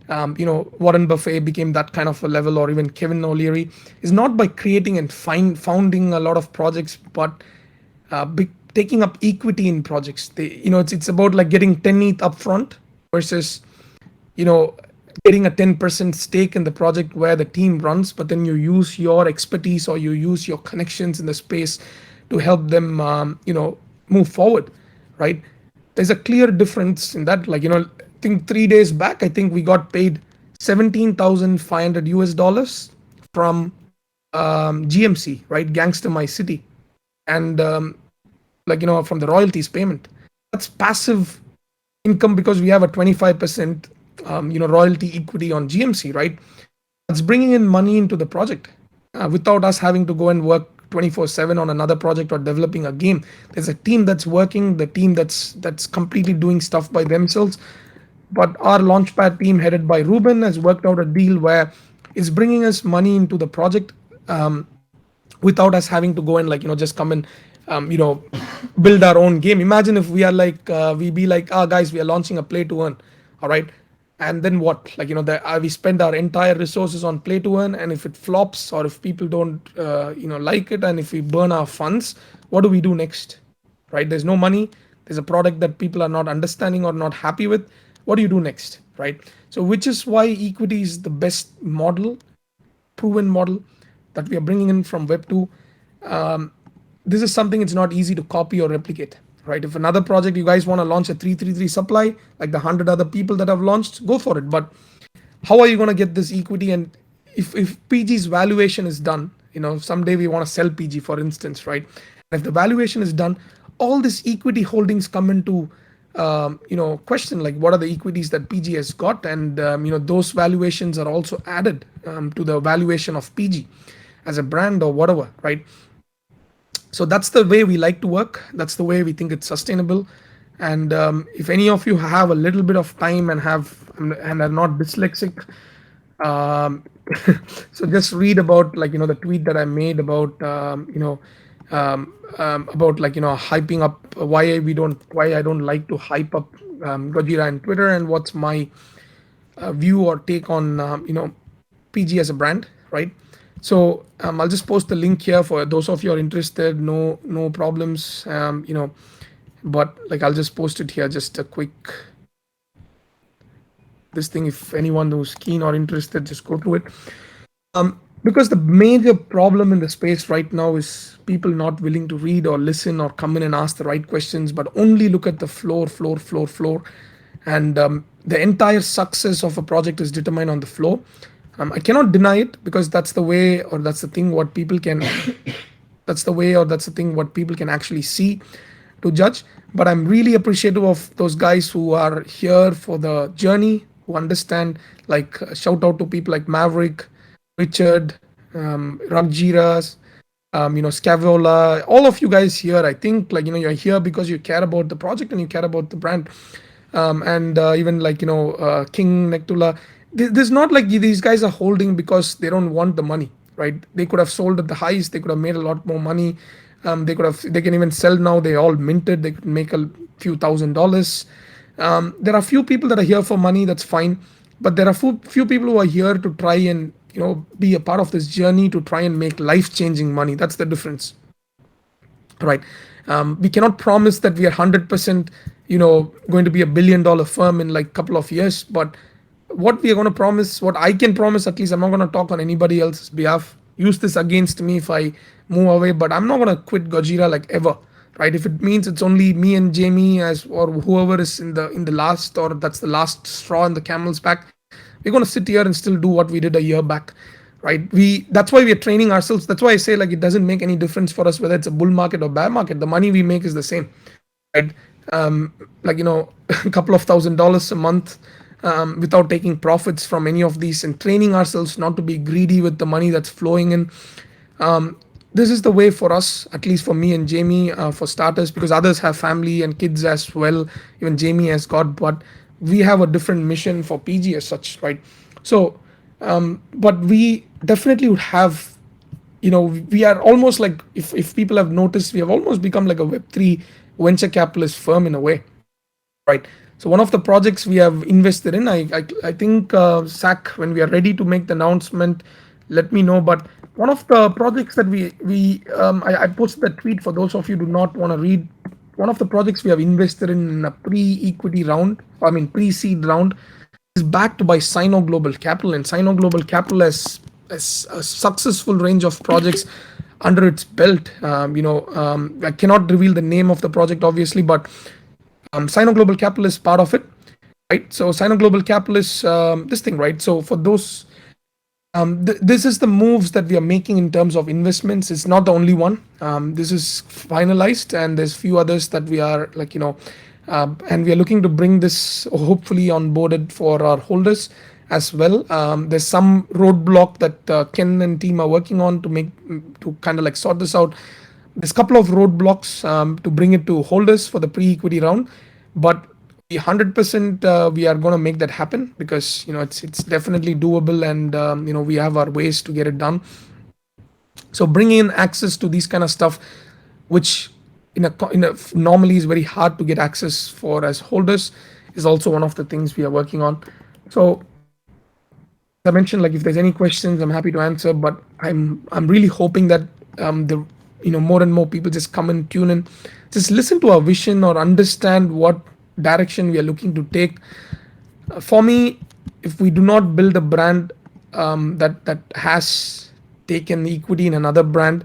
Warren Buffett became that kind of a level, or even Kevin O'Leary, is not by creating and founding a lot of projects, but taking up equity in projects. It's about like getting 10 ETH up front versus getting a 10% stake in the project where the team runs, but then you use your expertise or you use your connections in the space to help them move forward, right? There's a clear difference in that. Like I think 3 days back, I think we got paid $17,500 from GMC, right, Gangster My City, and from the royalties payment. That's passive income because we have a 25% royalty equity on GMC, right? That's bringing in money into the project without us having to go and work 24/7 on another project or developing a game. There's a team that's working, the team that's completely doing stuff by themselves. But our Launchpad team, headed by Ruben, has worked out a deal where it's bringing us money into the project without us having to go and just come and build our own game. Imagine if we are we be like, guys, we are launching a play to earn, all right, and then what? We spend our entire resources on play to earn, and if it flops, or if people don't like it, and if we burn our funds, what do we do next, right? There's no money, there's a product that people are not understanding or not happy with. What do you do next, right? So which is why equity is the best model, proven model, that we are bringing in from Web2. This is something it's not easy to copy or replicate, right? If another project you guys want to launch a 333 supply, like the 100 other people that have launched, go for it. But how are you going to get this equity? And if PG's valuation is done, someday we want to sell PG, for instance, right? And if the valuation is done, all this equity holdings come into question, like what are the equities that PG has got, and those valuations are also added to the valuation of PG as a brand or whatever, right? So that's the way we like to work. That's the way we think it's sustainable. And if any of you have a little bit of time and are not dyslexic, so just read about the tweet that I made about hyping up why I don't like to hype up Gojira and Twitter, and what's my view or take on PG as a brand, right? So I'll just post the link here for those of you who are interested. No problems, but I'll just post it here, just a quick this thing. If anyone who's keen or interested, just go through it. Because the major problem in the space right now is people not willing to read or listen or come in and ask the right questions, but only look at the floor. And the entire success of a project is determined on the floor. I cannot deny it, because that's the way, or that's the thing what people can actually see to judge. But I'm really appreciative of those guys who are here for the journey, who understand. Shout out to people like Maverick, Richard, Ragjiras, Scavola, all of you guys here, I think like you're here because you care about the project and you care about the brand. And even like King Nectula, there's not like these guys are holding because they don't want the money, right? They could have sold at the highs, they could have made a lot more money. They can even sell now, they all minted, they could make a few $1,000s. There are few people that are here for money, that's fine, but there are few people who are here to try and be a part of this journey to try and make life changing money. That's the difference, right? We cannot promise that we are 100% going to be $1 billion firm in like couple of years, but what we are going to promise, what I can promise, at least I'm not going to talk on anybody else's behalf. Use this against me if I move away, but I'm not going to quit Gojira like ever, right? If it means it's only me and Jamie as or whoever is in the last, or that's the last straw in the camel's back, we're going to sit here and still do what we did a year back, right? That's why we are training ourselves. That's why I say like it doesn't make any difference for us whether it's a bull market or bear market. The money we make is the same, right? Like a couple of $1,000s a month, without taking profits from any of these, and training ourselves not to be greedy with the money that's flowing in. This is the way for us, at least for me and Jamie, for starters, because others have family and kids as well. Even Jamie has got, but we have a different mission for PG as such, right? So, but we definitely would have, we are almost like, if people have noticed, we have almost become like a Web3 venture capitalist firm in a way, right? So one of the projects we have invested in, I think Sack, when we are ready to make the announcement, let me know. But one of the projects that I posted a tweet for those of you who do not want to read. One of the projects we have invested in a pre-equity round, I mean pre-seed round, is backed by Sino Global Capital, and Sino Global Capital has a successful range of projects under its belt. I cannot reveal the name of the project obviously, but Sino Global Capital is part of it, right? So Sino Global Capital is this thing, right? So for those, this is the moves that we are making in terms of investments. It's not the only one. This is finalized, and there's few others that we are like and we are looking to bring this hopefully onboarded for our holders as well. There's some roadblock that Ken and team are working on to kind of like sort this out. There's a couple of roadblocks to bring it to holders for the pre-equity round, but 100% we are going to make that happen, because it's definitely doable, and we have our ways to get it done. So bringing in access to these kind of stuff, which normally is very hard to get access for as holders, is also one of the things we are working on. So I mentioned, like, if there's any questions, I'm happy to answer, but I'm really hoping that the more and more people just come and tune in, just listen to our vision or understand what direction we are looking to take. For me, if we do not build a brand that has taken equity in another brand,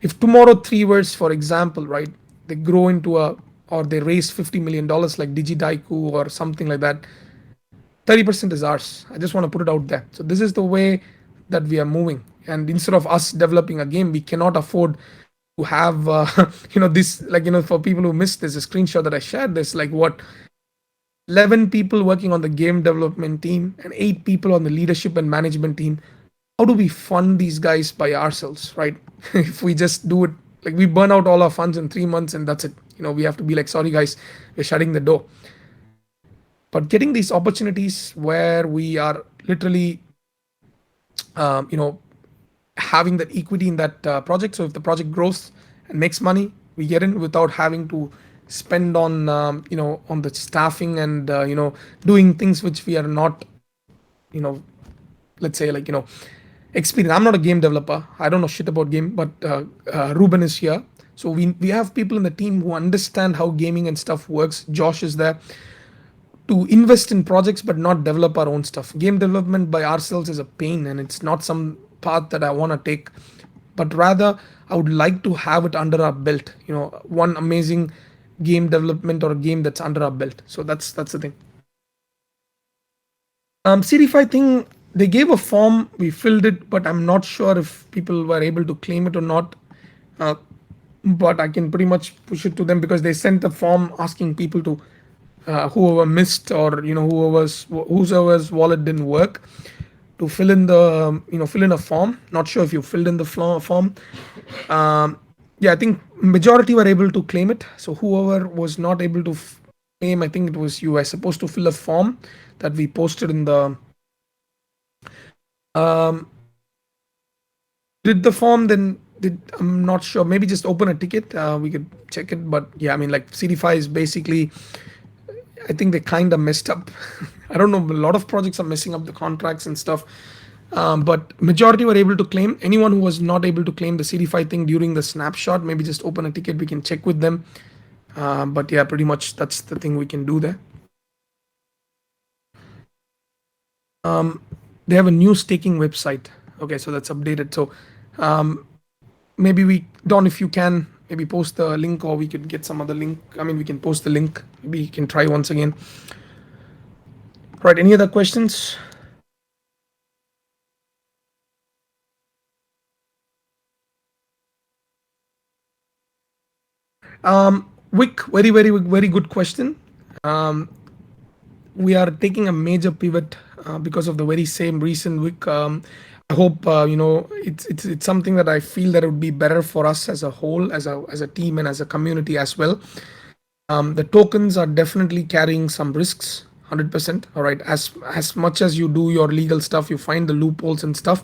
if tomorrow three words, for example, right, they grow into or they raise $50 million like Digidaiku or something like that, 30% is ours. I just want to put it out there. So this is the way that we are moving. And instead of us developing a game, we cannot afford to have this, like, for people who missed, there's a screenshot that I shared. There's like 11 people working on the game development team and 8 people on the leadership and management team. How do we fund these guys by ourselves, right? If we just do it, like, we burn out all our funds in 3 months and that's it. We have to be like, sorry guys, we're shutting the door. But getting these opportunities where we are literally having that equity in that project. So if the project grows and makes money, we get in without having to spend on on the staffing and doing things which we are not let's say, like, experienced. I'm not a game developer, I don't know shit about game, but Ruben is here, so we have people in the team who understand how gaming and stuff works. Josh is there to invest in projects but not develop our own stuff. Game development by ourselves is a pain, and it's not some path that I want to take, but rather I would like to have it under our belt, one amazing game development or a game that's under our belt. So that's the thing. CD5 thing, they gave a form, we filled it, but I'm not sure if people were able to claim it or not. But I can pretty much push it to them, because they sent a form asking people to whoever missed, or whoever's wallet didn't work, to fill in the fill in a form. Not sure if you filled in the form. Yeah, I think majority were able to claim it. So whoever was not able to claim, I think it was you were supposed to fill a form that we posted in the um, did the form, then did, I'm not sure, maybe just open a ticket, we could check it. But yeah, I mean, like CD5 is basically, I think they kind of messed up. I don't know, a lot of projects are messing up the contracts and stuff. But majority were able to claim. Anyone who was not able to claim the CD5 thing during the snapshot, maybe just open a ticket, we can check with them. But yeah, pretty much that's the thing we can do there. They have a new staking website. Okay, so that's updated. So maybe we, Don, if you can maybe post the link, or we could get some other link. I mean, we can post the link. Maybe you can try once again. Right, any other questions? Vic, very good question. We are taking a major pivot because of the very same reason, Vic. I hope it's something that I feel that it would be better for us as a whole, as a team, and as a community as well. The tokens are definitely carrying some risks, 100%. All right, as much as you do your legal stuff, you find the loopholes and stuff.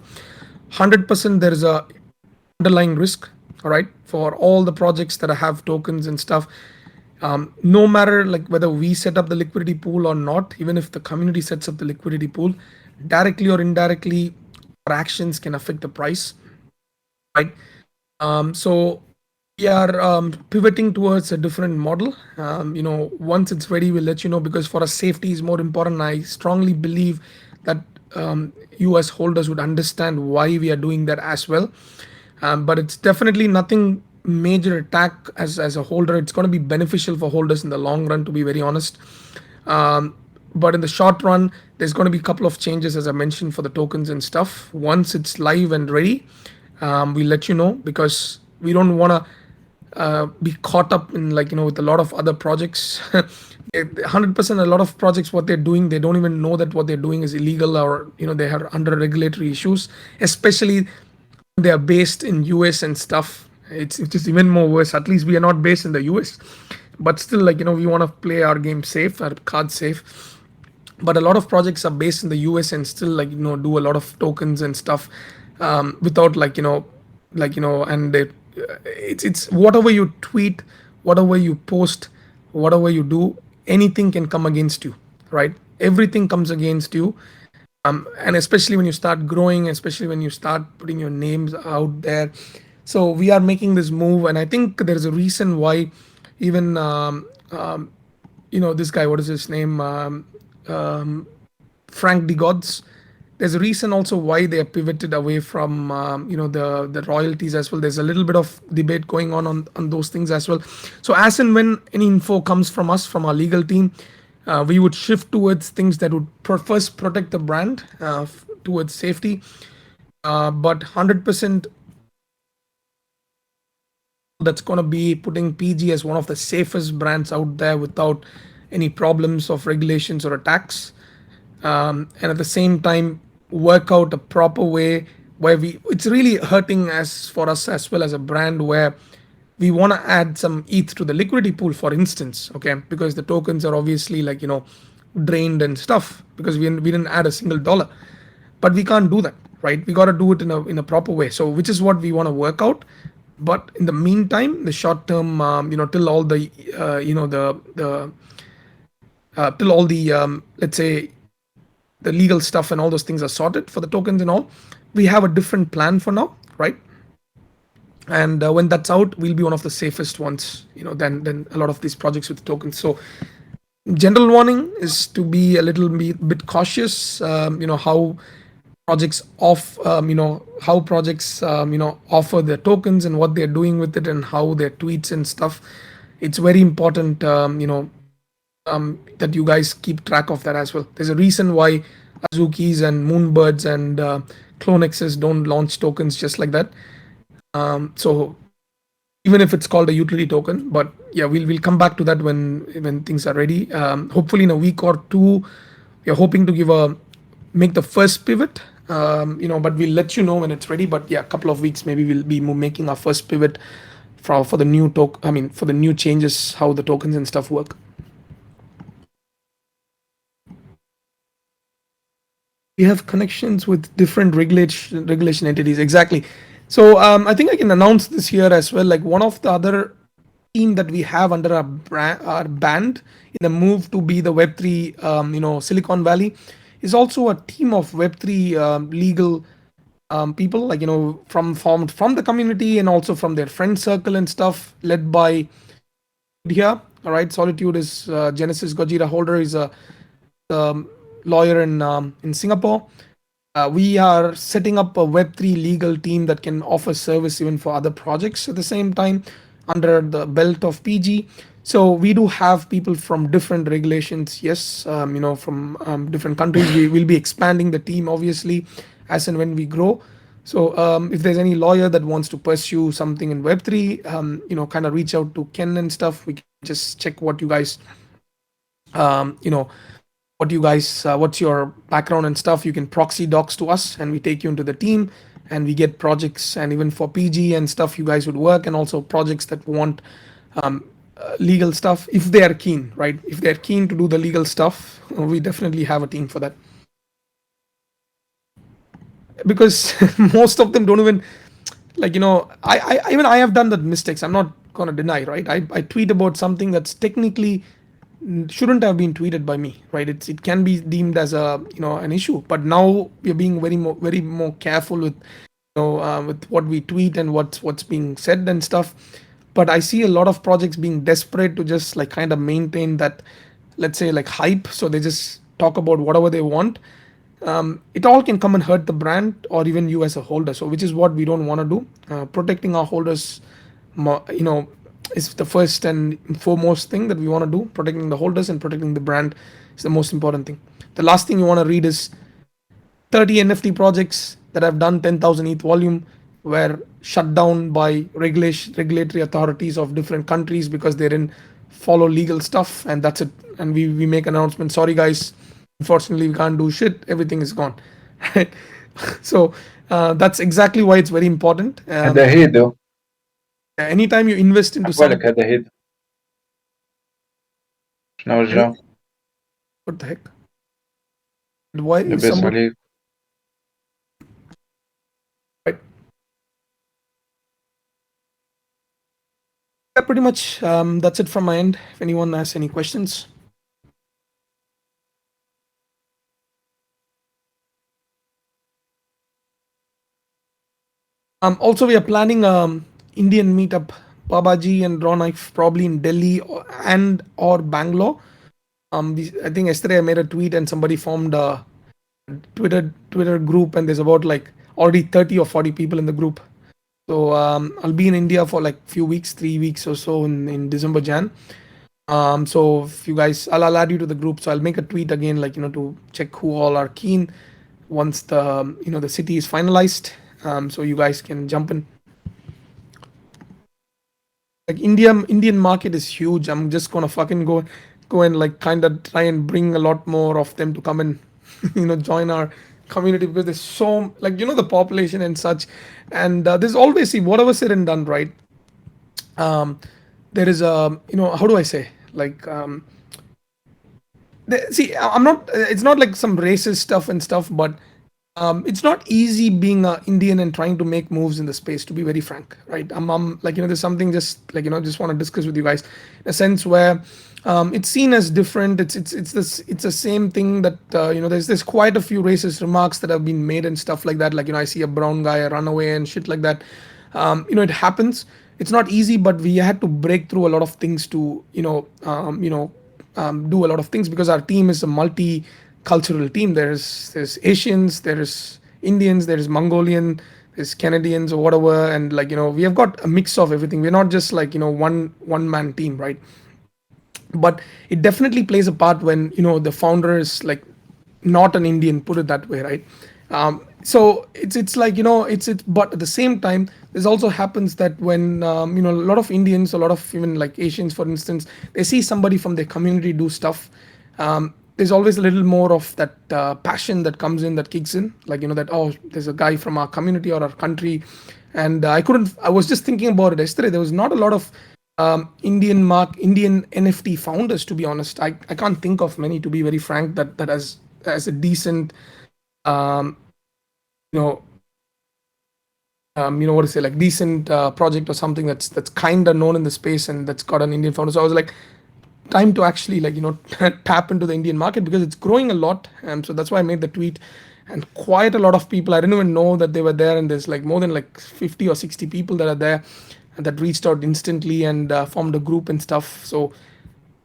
100% there is a underlying risk. All right, for all the projects that have tokens and stuff. No matter like whether we set up the liquidity pool or not, even if the community sets up the liquidity pool, directly or indirectly, our actions can affect the price, right? So we are pivoting towards a different model. Once it's ready, we'll let you know, because for us, safety is more important. I strongly believe that you as holders would understand why we are doing that as well. But it's definitely nothing major attack as a holder. It's going to be beneficial for holders in the long run, to be very honest. But in the short run, there's going to be a couple of changes, as I mentioned, for the tokens and stuff. Once it's live and ready, we'll let you know, because we don't want to be caught up in with a lot of other projects. 100% a lot of projects, what they're doing, they don't even know that what they're doing is illegal, or they are under regulatory issues, especially they are based in US and stuff. It's just even more worse. At least we are not based in the US, but still, we want to play our game safe, our card safe. But a lot of projects are based in the US and still do a lot of tokens and stuff without and it's whatever you tweet, whatever you post, whatever you do, anything can come against you, right? Everything comes against you. And especially when you start growing, especially when you start putting your names out there. So we are making this move, and I think there's a reason why even this guy, what is his name, Frank DeGods. There's a reason also why they are pivoted away from the royalties as well. There's a little bit of debate going on those things as well. So as and when any info comes from us, from our legal team, we would shift towards things that would first protect the brand towards safety. But 100% that's going to be putting PG as one of the safest brands out there without any problems of regulations or attacks. And at the same time, work out a proper way where it's really hurting as for us as well as a brand, where we want to add some ETH to the liquidity pool, for instance, okay, because the tokens are obviously drained and stuff, because we didn't add a single dollar. But we can't do that, right? We got to do it in a proper way. So which is what we want to work out. But in the meantime, the short term, till all the till all the let's say the legal stuff and all those things are sorted for the tokens and all, we have a different plan for now, right? And when that's out, we'll be one of the safest ones, than a lot of these projects with tokens. So general warning is to be a little bit cautious. How projects offer their tokens and what they're doing with it, and how their tweets and stuff. It's very important, that you guys keep track of that as well. There's a reason why Azukis and Moonbirds and Clonexes don't launch tokens just like that. So even if it's called a utility token, but yeah, we'll come back to that when things are ready. Hopefully in a week or two, we're hoping to make the first pivot. But we'll let you know when it's ready. But yeah, a couple of weeks maybe we'll be making our first pivot for the new I mean, for the new changes, how the tokens and stuff work. We have connections with different regulation entities. Exactly. So I think I can announce this here as well. Like one of the other team that we have under our band in the move to be the Web3, Silicon Valley, is also a team of Web3 legal people, like formed from the community and also from their friend circle and stuff, led by here. All right, Solitude is Genesis Gojira holder is a lawyer in Singapore. We are setting up a Web3 legal team that can offer service even for other projects at the same time under the belt of PG. So we do have people from different regulations, yes, from different countries. We will be expanding the team obviously as and when we grow. So if there's any lawyer that wants to pursue something in Web3, kind of reach out to Ken and stuff. We can just check what you guys, um, you know, what's your background and stuff. You can proxy docs to us and we take you into the team and we get projects, and even for PG and stuff you guys would work, and also projects that want legal stuff if they are keen, right? If they're keen to do the legal stuff, we definitely have a team for that, because most of them don't even, like, I have done that mistakes. I'm not gonna deny, right? I tweet about something that's technically shouldn't have been tweeted by me, right? It can be deemed as a, an issue, but now we're being very more careful with, with what we tweet and what's being said and stuff. But I see a lot of projects being desperate to just like kind of maintain that, let's say, like hype, so they just talk about whatever they want. It all can come and hurt the brand or even you as a holder, so which is what we don't want to do. Protecting our holders, is the first and foremost thing that we want to do. Protecting the holders and protecting the brand is the most important thing. The last thing you want to read is 30 NFT projects that have done 10,000 ETH volume were shut down by regulatory authorities of different countries because they didn't follow legal stuff, and that's it. And we make an announcement, sorry guys, unfortunately we can't do shit, everything is gone. Right? So that's exactly why it's very important. هذا هيدو Anytime you invest into أحوالك something, هذا هيدو شنو الجو what the heck? Why is لاباس somebody عليك right? Yeah, pretty much. That's it from my end. If anyone has any questions. Also, we are planning Indian meetup. Babaji and Raw Knife probably in Delhi or Bangalore. I think yesterday I made a tweet and somebody formed a Twitter group, and there's about like already 30 or 40 people in the group. So I'll be in India for like few weeks, 3 weeks or so in December, Jan. So if you guys, I'll add you to the group. So I'll make a tweet again, like, to check who all are keen once the, the city is finalized. So you guys can jump in. Like Indian market is huge. I'm just gonna fucking go and like kind of try and bring a lot more of them to come and join our community, because there's so, like, the population and such, and there's always, see, whatever said and done, right? There is a, how do I say, like, see, I'm not, it's not like some racist stuff and stuff, but it's not easy being an Indian and trying to make moves in the space, to be very frank, right? I'm like, there's something just like, just want to discuss with you guys, in a sense where it's seen as different. It's the same thing that there's quite a few racist remarks that have been made and stuff like that. Like, I see a brown guy run away and shit like that. It happens. It's not easy, but we had to break through a lot of things to do a lot of things, because our team is a multicultural team. There's Asians, there's Indians, there's Mongolian, there's Canadians or whatever, and like, we have got a mix of everything. We're not just like, one man team, right? But it definitely plays a part when the founder is like not an Indian, put it that way, right? So it's like, it's but at the same time, this also happens that when a lot of Indians, a lot of even like Asians, for instance, they see somebody from their community do stuff, there's always a little more of that passion that comes in, that kicks in, like, that, oh, there's a guy from our community or our country. And I was just thinking about it yesterday. There was not a lot of Indian NFT founders, to be honest. I can't think of many, to be very frank, that has a decent, um, you know what to say, like, decent project or something that's kind of known in the space and that's got an Indian founder. So I was like, time to actually, like, tap into the Indian market because it's growing a lot. So that's why I made the tweet. And quite a lot of people, I didn't even know that they were there, and there's like more than like 50 or 60 people that are there and that reached out instantly and formed a group and stuff. So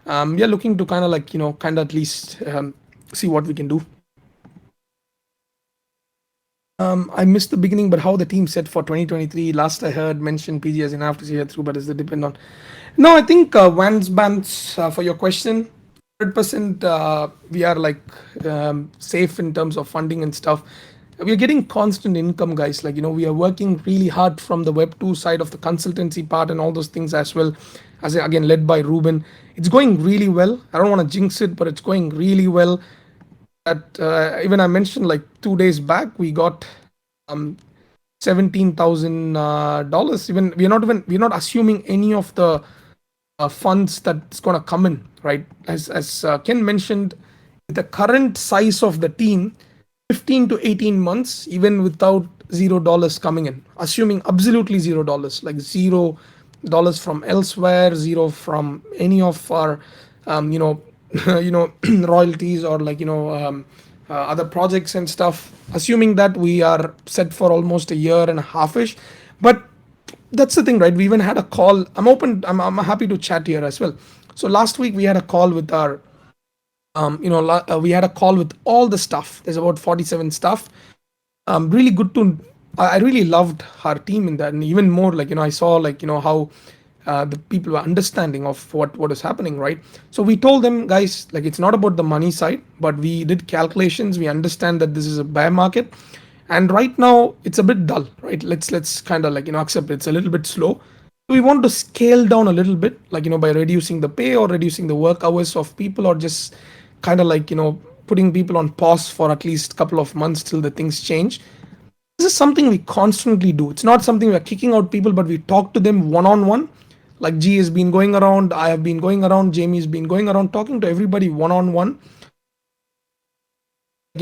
yeah, looking to kind of like, kind of at least see what we can do. I missed the beginning, but how the team set for 2023? Last I heard mentioned PG as enough to see it through, but does it depend on? No, I think Vans Bands, for your question, 100% we are like safe in terms of funding and stuff. We are getting constant income, guys. Like, we are working really hard from the Web2 side of the consultancy part and all those things as well, as again led by Ruben. It's going really well. I don't want to jinx it, but it's going really well. That even I mentioned like 2 days back, we got $17,000. Even we're not assuming any of the funds that's gonna come in, right? As Ken mentioned, the current size of the team, 15 to 18 months, even without $0 coming in, assuming absolutely $0, like $0 from elsewhere, zero from any of our, royalties or like, other projects and stuff. Assuming that, we are set for almost a year and a half-ish. But that's the thing, right? We even had a call. I'm happy to chat here as well. So last week we had a call with our, we had a call with all the staff. There's about 47 staff. Really good to. I really loved our team in that, and even more, like, I saw, like, how the people were understanding of what is happening, right? So we told them, guys, like, it's not about the money side, but we did calculations. We understand that this is a bear market, and right now it's a bit dull, right? Let's kind of like, accept it's a little bit slow. We want to scale down a little bit, like, by reducing the pay or reducing the work hours of people, or just kind of like, putting people on pause for at least a couple of months till the things change. This is something we constantly do. It's not something we're kicking out people, but we talk to them one on one. Like, G has been going around, I have been going around, Jamie's been going around, talking to everybody one on one.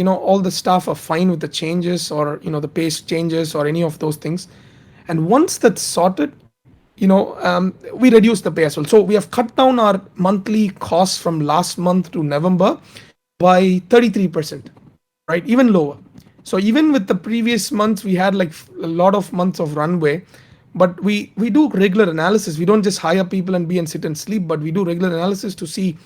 All the staff are fine with the changes, or the pace changes or any of those things. And once that's sorted, we reduce the pay as well. So we have cut down our monthly costs from last month to November by 33%, right? Even lower. So even with the previous months, we had like a lot of months of runway, but we do regular analysis. We don't just hire people and sit and sleep, but we do regular analysis to see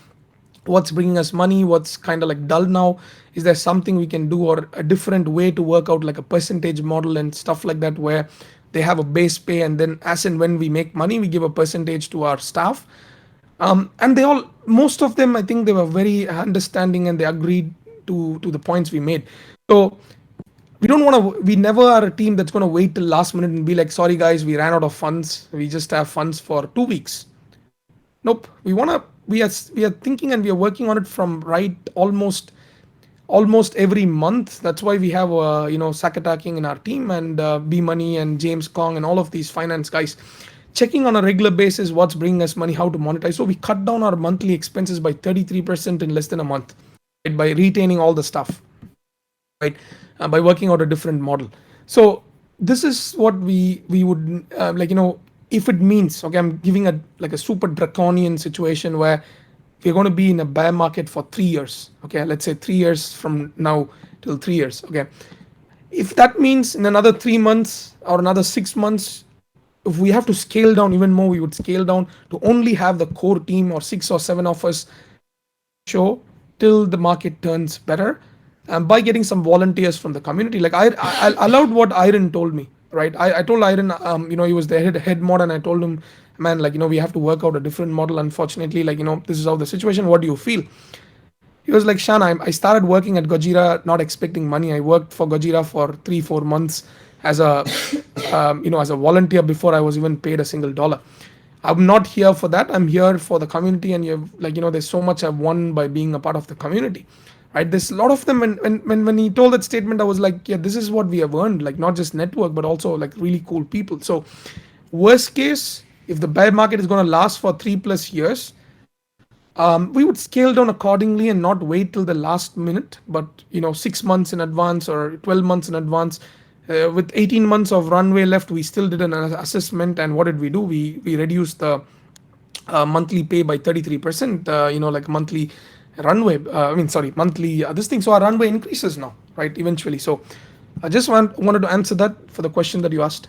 what's bringing us money, what's kind of like dull now. Is there something we can do, or a different way to work out like a percentage model and stuff like that, where they have a base pay, and then as and when we make money, we give a percentage to our staff. And most of them, I think they were very understanding, and they agreed to the points we made. So we never are a team that's going to wait till last minute and be like, sorry guys, we ran out of funds, we just have funds for 2 weeks. Nope. We are thinking, and we are working on it from almost every month. That's why we have Sack Attacking in our team, and B Money and James Kong and all of these finance guys checking on a regular basis what's bringing us money, how to monetize. So we cut down our monthly expenses by 33% in less than a month, right? By retaining all the stuff, right? By working out a different model. So this is what we would if it means, okay, I'm giving a super draconian situation where we're going to be in a bear market for 3 years. Okay, let's say 3 years from now till 3 years. Okay, if that means in another 3 months or another 6 months, if we have to scale down even more, we would scale down to only have the core team, or 6 or 7 of us, show till the market turns better. By getting some volunteers from the community. Like, I allowed what Iron told me, right? I told Iron, he was the head mod, and I told him, man, like, we have to work out a different model. Unfortunately, like, this is how the situation. What do you feel? He was like, Shan, I started working at Gojira not expecting money. I worked for Gojira for 3-4 months as a as a volunteer before I was even paid a single dollar. I'm not here for that. I'm here for the community, and you've like there's so much I've won by being a part of the community, right? There's a lot of them. When he told that statement, I was like, yeah, this is what we have earned. Like not just network, but also like really cool people. So, worst case, if the bear market is going to last for 3+ years, we would scale down accordingly and not wait till the last minute, but 6 months in advance or 12 months in advance. With 18 months of runway left, we still did an assessment, and what did we do? We reduced the monthly pay by 33%. Like monthly runway. I mean, sorry, monthly this thing. So our runway increases now, right? Eventually. So I just wanted to answer that for the question that you asked.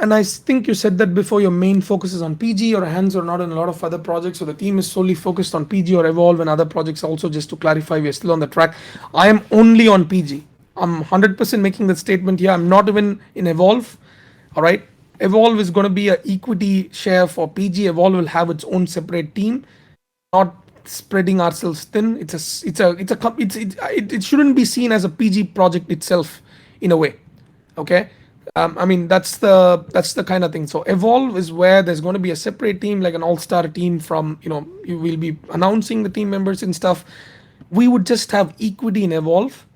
And I think you said that before, your main focus is on PG. Your hands are not in a lot of other projects, so the team is solely focused on PG or Evolve and other projects. Also, just to clarify, we are still on the track. I am only on PG. I'm 100% making that statement here. I'm not even in Evolve. All right, Evolve is going to be an equity share for PG. Evolve will have its own separate team, not spreading ourselves thin. It shouldn't be seen as a PG project itself, in a way. Okay. I mean, that's the kind of thing. So Evolve is where there's going to be a separate team, like an all-star team. From you will be announcing the team members and stuff. We would just have equity in Evolve.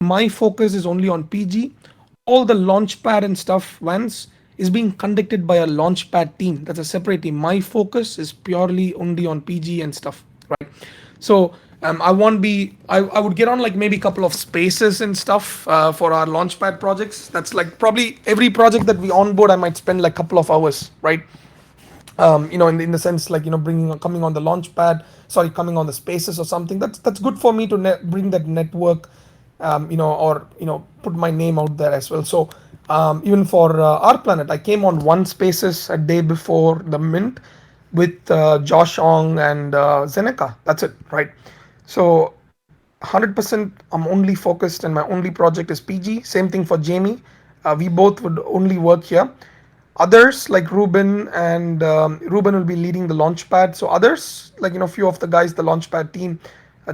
My focus is only on PG. All the launchpad and stuff once is being conducted by a launchpad team. That's a separate team. My focus is purely only on PG and stuff, right? So I won't be. I would get on like maybe a couple of spaces and stuff for our launchpad projects. That's like probably every project that we onboard, I might spend like a couple of hours, right? In the sense like bringing coming on the launch pad, sorry, coming on the spaces or something. That's good for me to bring that network, or put my name out there as well. So even for our planet, I came on one spaces a day before the mint with Josh Ong and Zeneca. That's it, right? So 100% I'm only focused, and my only project is PG. Same thing for Jamie. We both would only work here. Others like Ruben, and Ruben will be leading the launchpad. So others, like few of the guys, the launchpad team,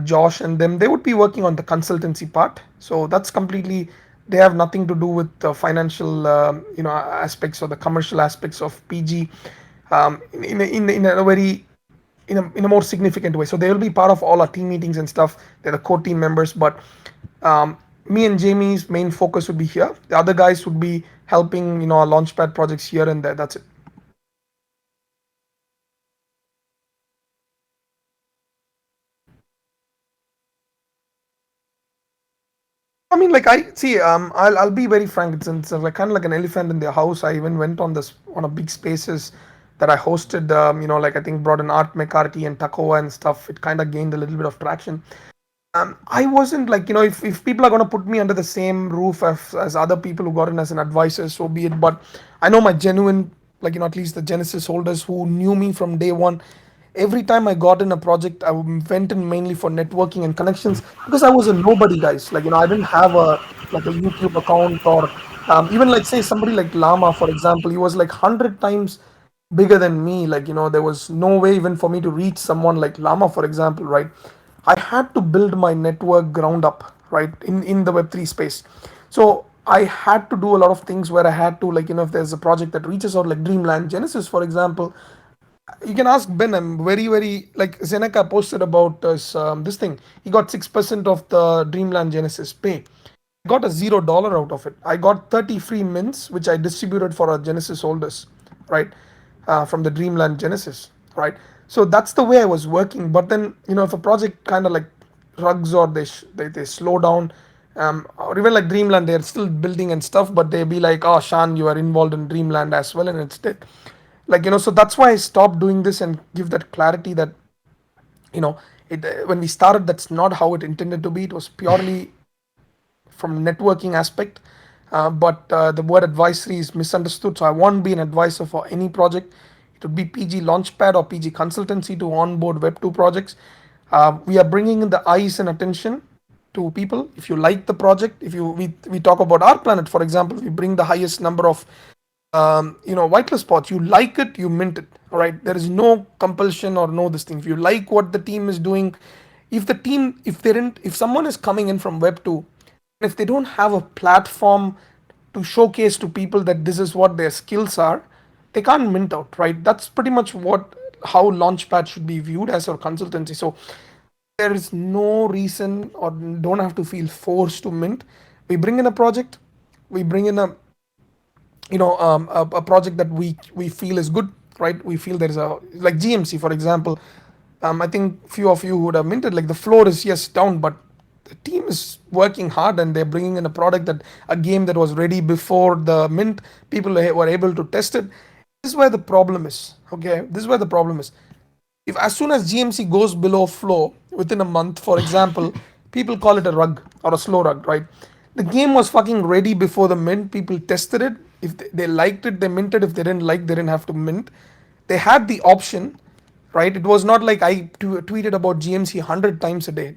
Josh and them, they would be working on the consultancy part. So that's completely, they have nothing to do with the financial aspects or the commercial aspects of PG, in a very, in a more significant way. So they will be part of all our team meetings and stuff. They're the core team members, but me and Jamie's main focus would be here. The other guys would be helping our launchpad projects here and there. That's it. I mean, like I see. I'll be very frank. It's like kind of like an elephant in the house. I even went on a big spaces that I hosted. Like I think brought an Art McCarthy and Takoa and stuff. It kind of gained a little bit of traction. I wasn't like, if people are going to put me under the same roof as other people who got in as an advisor, so be it. But I know my genuine, like, at least the Genesis holders who knew me from day one. Every time I got in a project, I went in mainly for networking and connections, because I was a nobody, guys. Like, I didn't have a YouTube account, or even like say somebody like Lama, for example. He was like 100 times bigger than me. Like, there was no way even for me to reach someone like Lama, for example, right? I had to build my network ground up, right, in the Web3 space. So I had to do a lot of things where I had to, like, if there's a project that reaches out, like Dreamland Genesis, for example, you can ask Ben. I'm very, very, like Zeneca posted about this thing. He got 6% of the Dreamland Genesis pay. I got a $0 out of it. I got 30 free mints, which I distributed for our Genesis holders, right, from the Dreamland Genesis, right. So that's the way I was working. But then, if a project kind of like rugs, or they slow down, or even like Dreamland, they're still building and stuff, but they be like, oh, Shan, you are involved in Dreamland as well, and it's dead. Like, so that's why I stopped doing this and give that clarity that, when we started, that's not how it intended to be. It was purely from networking aspect. But the word advisory is misunderstood. So I won't be an advisor for any project. It would be PG Launchpad or PG Consultancy to onboard Web2 projects. We are bringing in the eyes and attention to people. If you like the project, if you we talk about our planet, for example, we bring the highest number of whitelist spots. You like it, you mint it. All right. There is no compulsion or no this thing. If you like what the team is doing, if someone is coming in from Web2, if they don't have a platform to showcase to people that this is what their skills are, they can't mint out, right? That's pretty much what how Launchpad should be viewed as our consultancy. So there is no reason or don't have to feel forced to mint. We bring in a project, we bring in a a project that we feel is good, right? We feel there is a like GMC for example. I think few of you would have minted like the floor is yes down, but the team is working hard and they're bringing in a product that a game that was ready before the mint. People were able to test it. This is where the problem is. Okay, this is where the problem is. If as soon as GMC goes below flow within a month, for example, people call it a rug or a slow rug, right? The game was fucking ready before the mint. People tested it. If they liked it, they minted. If they didn't like, they didn't have to mint. They had the option, right? It was not like I tweeted about GMC 100 times a day.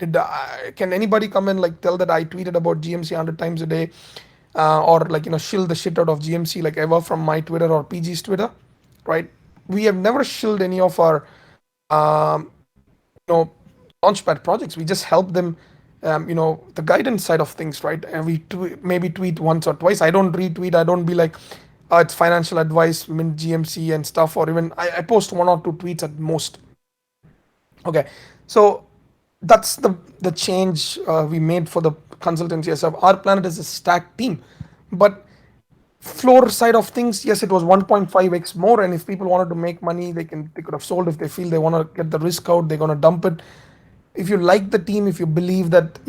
Can anybody come and like tell that I tweeted about GMC 100 times a day, or like shill the shit out of GMC like ever from my Twitter or PG's Twitter, right? We have never shilled any of our um, you know launchpad projects. We just help them, the guidance side of things, right? And we maybe tweet once or twice. I don't retweet. I don't be like, it's financial advice, mint GMC and stuff, or even I post one or two tweets at most. Okay, so that's the change we made for the consultancy as of our planet is a stacked team, but floor side of things, yes, it was 1.5x more, and if people wanted to make money, they could have sold. If they feel they want to get the risk out, they're gonna dump it. If you like the team, if you believe that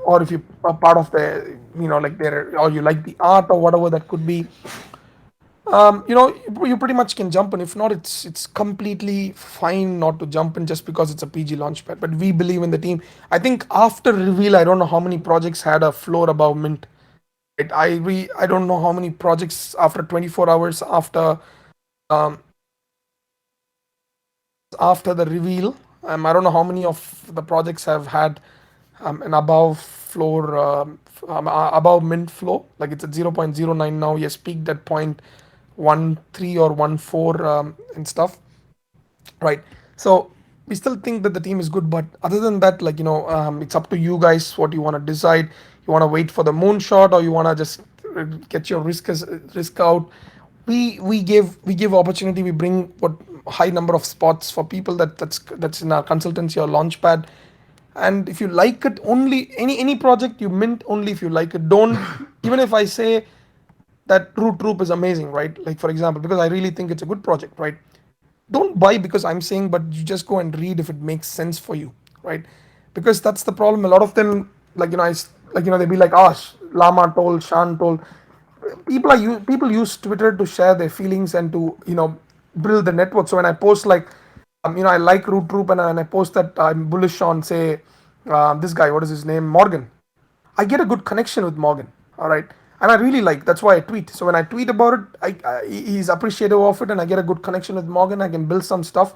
or if you are part of the like their or you like the art or whatever that could be, you pretty much can jump in. If not, it's completely fine not to jump in just because it's a PG launchpad. But we believe in the team. I think after reveal, I don't know how many projects had a floor above mint. Right? I don't know how many projects after 24 hours um, after the reveal. I don't know how many of the projects have had an above floor above mint flow. Like it's at 0.09 now. Yes, peaked at 0.13 or 1.4 and stuff. Right. So we still think that the team is good, but other than that, like it's up to you guys what you want to decide. You want to wait for the moonshot, or you want to just get your risk out. We give opportunity. We bring what high number of spots for people that's in our consultancy or launchpad. And if you like it, only any project you mint only if you like it. Don't even if I say that True Troop is amazing, right? Like for example, because I really think it's a good project, right? Don't buy because I'm saying, but you just go and read if it makes sense for you, right? Because that's the problem. A lot of them, like they be like, oh, Lama told, Shan told. People use Twitter to share their feelings and to build the network. So when I post like, I like Root Troop and I post that I'm bullish on say this guy, what is his name, Morgan. I get a good connection with Morgan. All right. And I really like that's why I tweet. So when I tweet about it, he's appreciative of it, and I get a good connection with Morgan. I can build some stuff.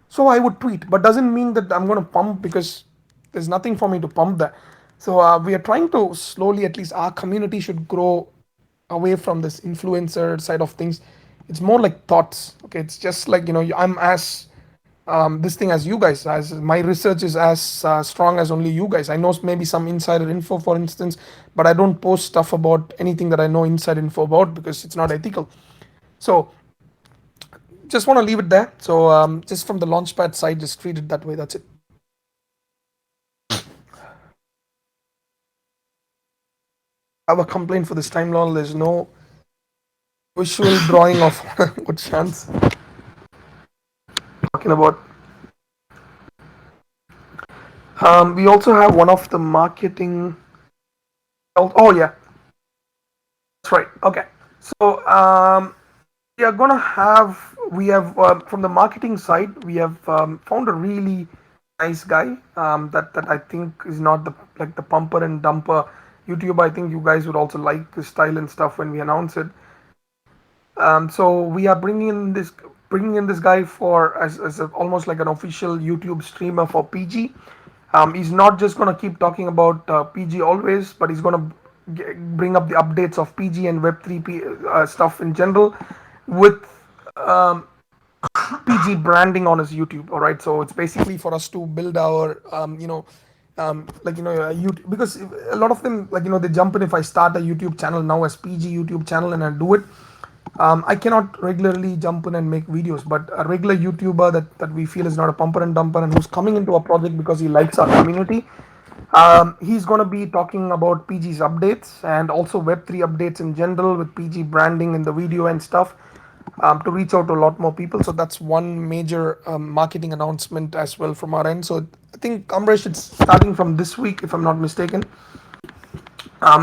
So I would tweet, but doesn't mean that I'm going to pump because there's nothing for me to pump there. So we are trying to slowly, at least our community should grow away from this influencer side of things. It's more like thoughts. Okay, it's just like I'm as this thing as you guys. As my research is as strong as only you guys. I know maybe some insider info, for instance, but I don't post stuff about anything that I know inside info about because it's not ethical. So just want to leave it there. So just from the launchpad side, just treat it that way. That's it. I have a complaint for this time long. There's no visual drawing of what Shan's talking about. We also have one of the marketing. Oh yeah, that's right. Okay, so we are gonna have we have from the marketing side we have found a really nice guy that I think is not the like the pumper and dumper YouTuber. I think you guys would also like his style and stuff when we announce it. So we are bringing in this guy for as almost like an official YouTube streamer for PG. He's not just gonna keep talking about PG always, but he's gonna bring up the updates of PG and Web3 stuff in general with um, PG branding on his YouTube. All right, so it's basically for us to build our YouTube, because a lot of them, like, they jump in. If I start a YouTube channel now as PG YouTube channel and I do it, I cannot regularly jump in and make videos. But a regular YouTuber that we feel is not a pumper and dumper and who's coming into a project because he likes our community, he's going to be talking about PG's updates and also Web3 updates in general with PG branding in the video and stuff, to reach out to a lot more people. So that's one major marketing announcement as well from our end. So I think, Amresh, it's starting from this week, if I'm not mistaken.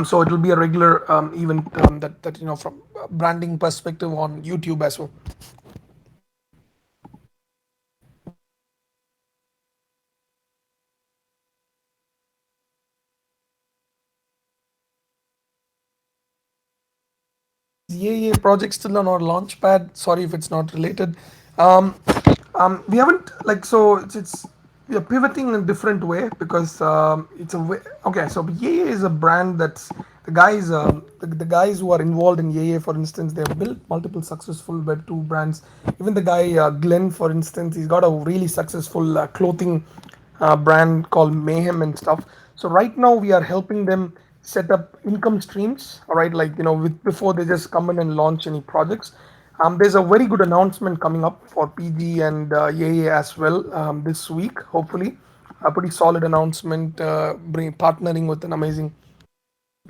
So it will be a regular event, that from a branding perspective on YouTube as well. Yeah, project still on our launch pad. Sorry if it's not related. Um, we haven't, like, so it's we are pivoting in a different way because it's a way. Okay, so Yeye is a brand that's the guys who are involved in Yeye, for instance, they have built multiple successful Web2 brands. Even the guy Glenn, for instance, he's got a really successful clothing brand called Mayhem and stuff. So right now we are helping them set up income streams. All right, like, before they just come in and launch any projects. There's a very good announcement coming up for PG and AA as well this week. Hopefully, a pretty solid announcement, partnering with an amazing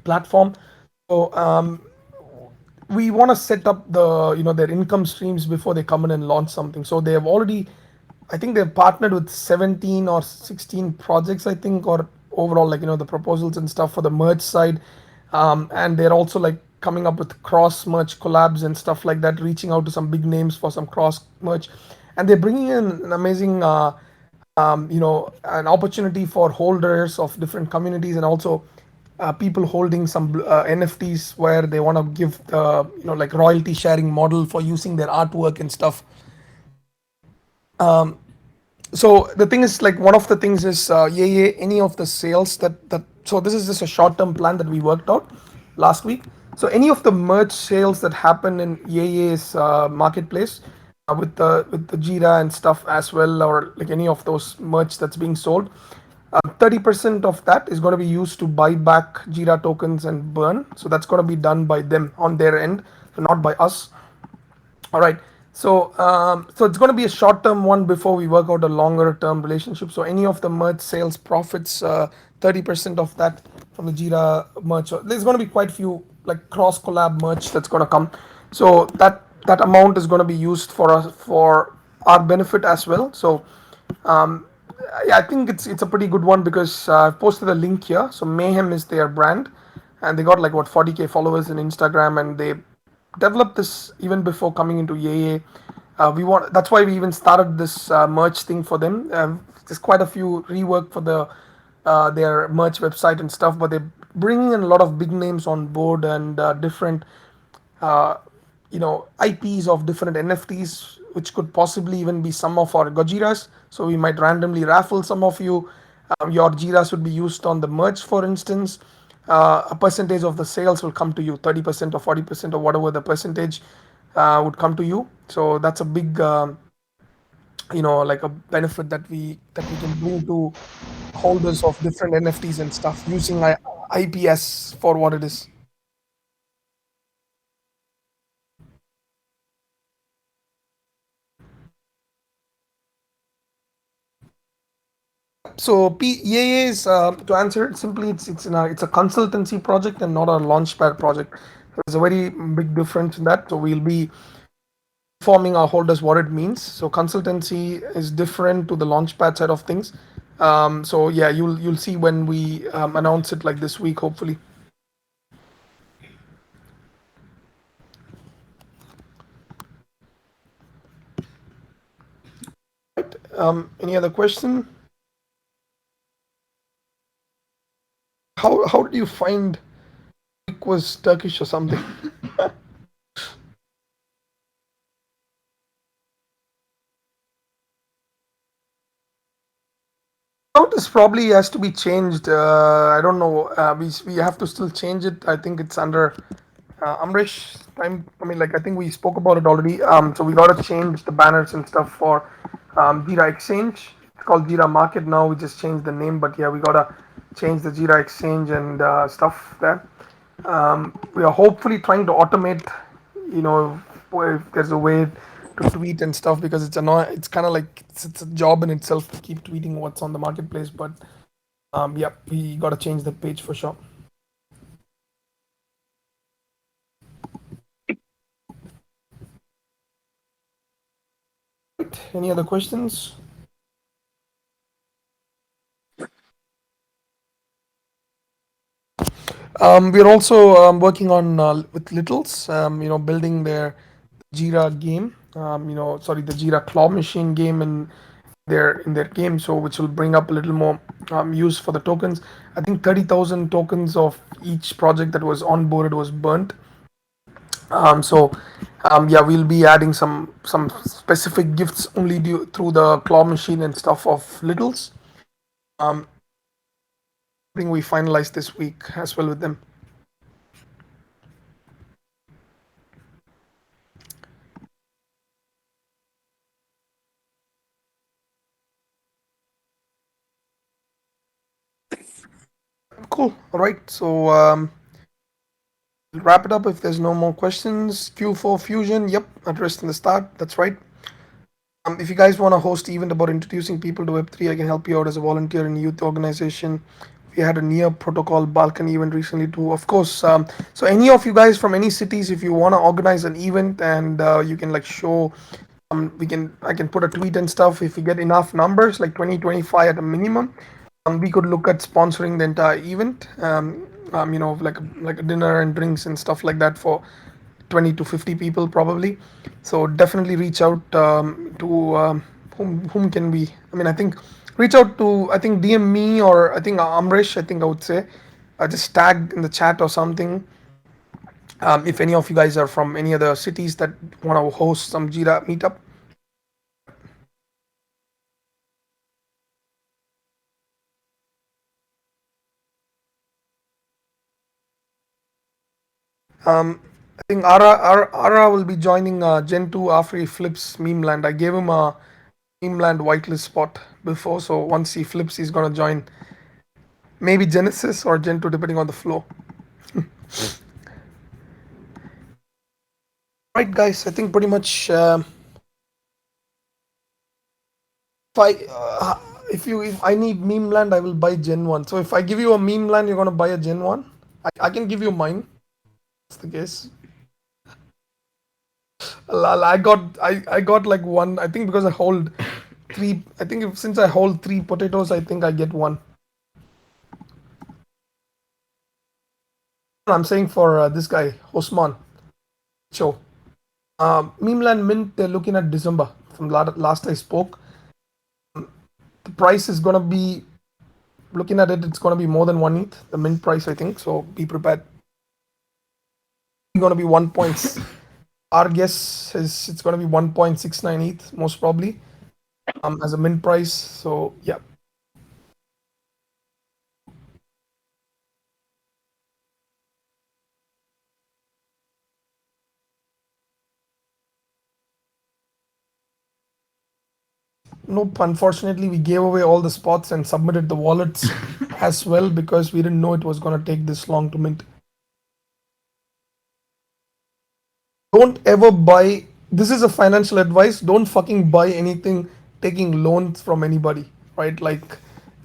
platform. So we want to set up their income streams before they come in and launch something. So they have already, I think they've partnered with 17 or 16 projects, I think, or overall, like, the proposals and stuff for the merge side. And they're also like coming up with cross merge collabs and stuff like that, reaching out to some big names for some cross merge. And they're bringing in an amazing, an opportunity for holders of different communities, and also people holding some NFTs where they want to give the, like, royalty sharing model for using their artwork and stuff. So the thing is, like, one of the things is, any of the sales that so this is just a short term plan that we worked out last week. So any of the merch sales that happen in Ye's marketplace, with the Jira and stuff as well, or like any of those merch that's being sold, 30% of that is going to be used to buy back Jira tokens and burn. So that's going to be done by them on their end, so not by us. All right. So it's going to be a short-term one before we work out a longer-term relationship. So any of the merch sales profits, 30% of that from the Jira merch. So there's going to be quite a few, like, cross collab merch that's going to come. So that amount is going to be used for us, for our benefit as well. So yeah, I think it's a pretty good one because I've posted a link here. So Mayhem is their brand, and they got like what 40K followers in Instagram, and they developed this even before coming into AA. That's why we even started this merch thing for them. There's quite a few rework for their merch website and stuff, but they're bringing in a lot of big names on board and different uh, IPs of different NFTs, which could possibly even be some of our Gojiras. So we might randomly raffle some of you. Your Jiras would be used on the merch, for instance. A percentage of the sales will come to you, 30% or 40% or whatever the percentage would come to you. So that's a big, like a benefit that we can bring to holders of different NFTs and stuff using IPS for what it is. So PEA is, to answer it simply, it's a consultancy project and not a launchpad project. There's a very big difference in that. So we'll be informing our holders what it means. So consultancy is different to the launchpad side of things. So yeah, you'll see when we announce it, like this week, hopefully. Right. Any other question? How did you find Greek was Turkish or something? Notice probably has to be changed. I don't know. We have to still change it. I think it's under Amrish time. I mean, like, I think we spoke about it already. So we gotta change the banners and stuff for Jira Exchange. It's called Jira Market now. We just changed the name, but yeah, we gotta change the Jira Exchange and stuff there. We are hopefully trying to automate, you know, if there's a way to tweet and stuff because it's annoying. It's kind of like it's a job in itself to keep tweeting what's on the marketplace. But yeah, we gotta change the page for sure. Right. Any other questions? We're also working on with Littles, building their Jira game. Sorry, the Jira claw machine game in their game, so which will bring up a little more use for the tokens. I think 30,000 tokens of each project that was onboarded was burnt. Yeah, we'll be adding some specific gifts only through the claw machine and stuff of Littles. Um, I think we finalized this week as well with them. Cool. All right. So wrap it up if there's no more questions. Q4 Fusion. Yep, addressed in the start. That's right. If you guys want to host event about introducing people to Web3, I can help you out as a volunteer in youth organization. We had a near protocol Balkan event recently too. Of course, so any of you guys from any cities, if you want to organize an event and you can like show, I can put a tweet and stuff. If we get enough numbers, like 2025 at a minimum, we could look at sponsoring the entire event. Like a dinner and drinks and stuff like that for 20 to 50 people probably. So definitely reach out to whom can we? I mean, I think reach out to I think DM me or I think Amrish. I think I would say just tag in the chat or something. If any of you guys are from any other cities that want to host some Jira meetup. I think Ara will be joining Gen 2 after he flips Meme Land. I gave him a Meme Land whitelist spot before, so once he flips, he's gonna join maybe Genesis or Gen 2, depending on the flow. Right, guys, I think pretty much. If I if I need Meme Land, I will buy Gen 1. So if I give you a Meme Land, you're gonna buy a Gen 1. I can give you mine. That's the case. I got like one. I think because I hold three. I think since I hold three potatoes, I think I get one. I'm saying for this guy Osman. So Memeland Mint, they're looking at December. From last I spoke, the price is gonna be looking at it. It's gonna be more than 1 ETH, the mint price, I think. So be prepared. It's gonna be 1 point. Our guess is it's gonna be 1.69 ETH most probably as a mint price. So yeah. Nope, unfortunately, we gave away all the spots and submitted the wallets as well because we didn't know it was going to take this long to mint. Don't ever buy, this is a financial advice. Don't fucking buy anything taking loans from anybody, right? Like,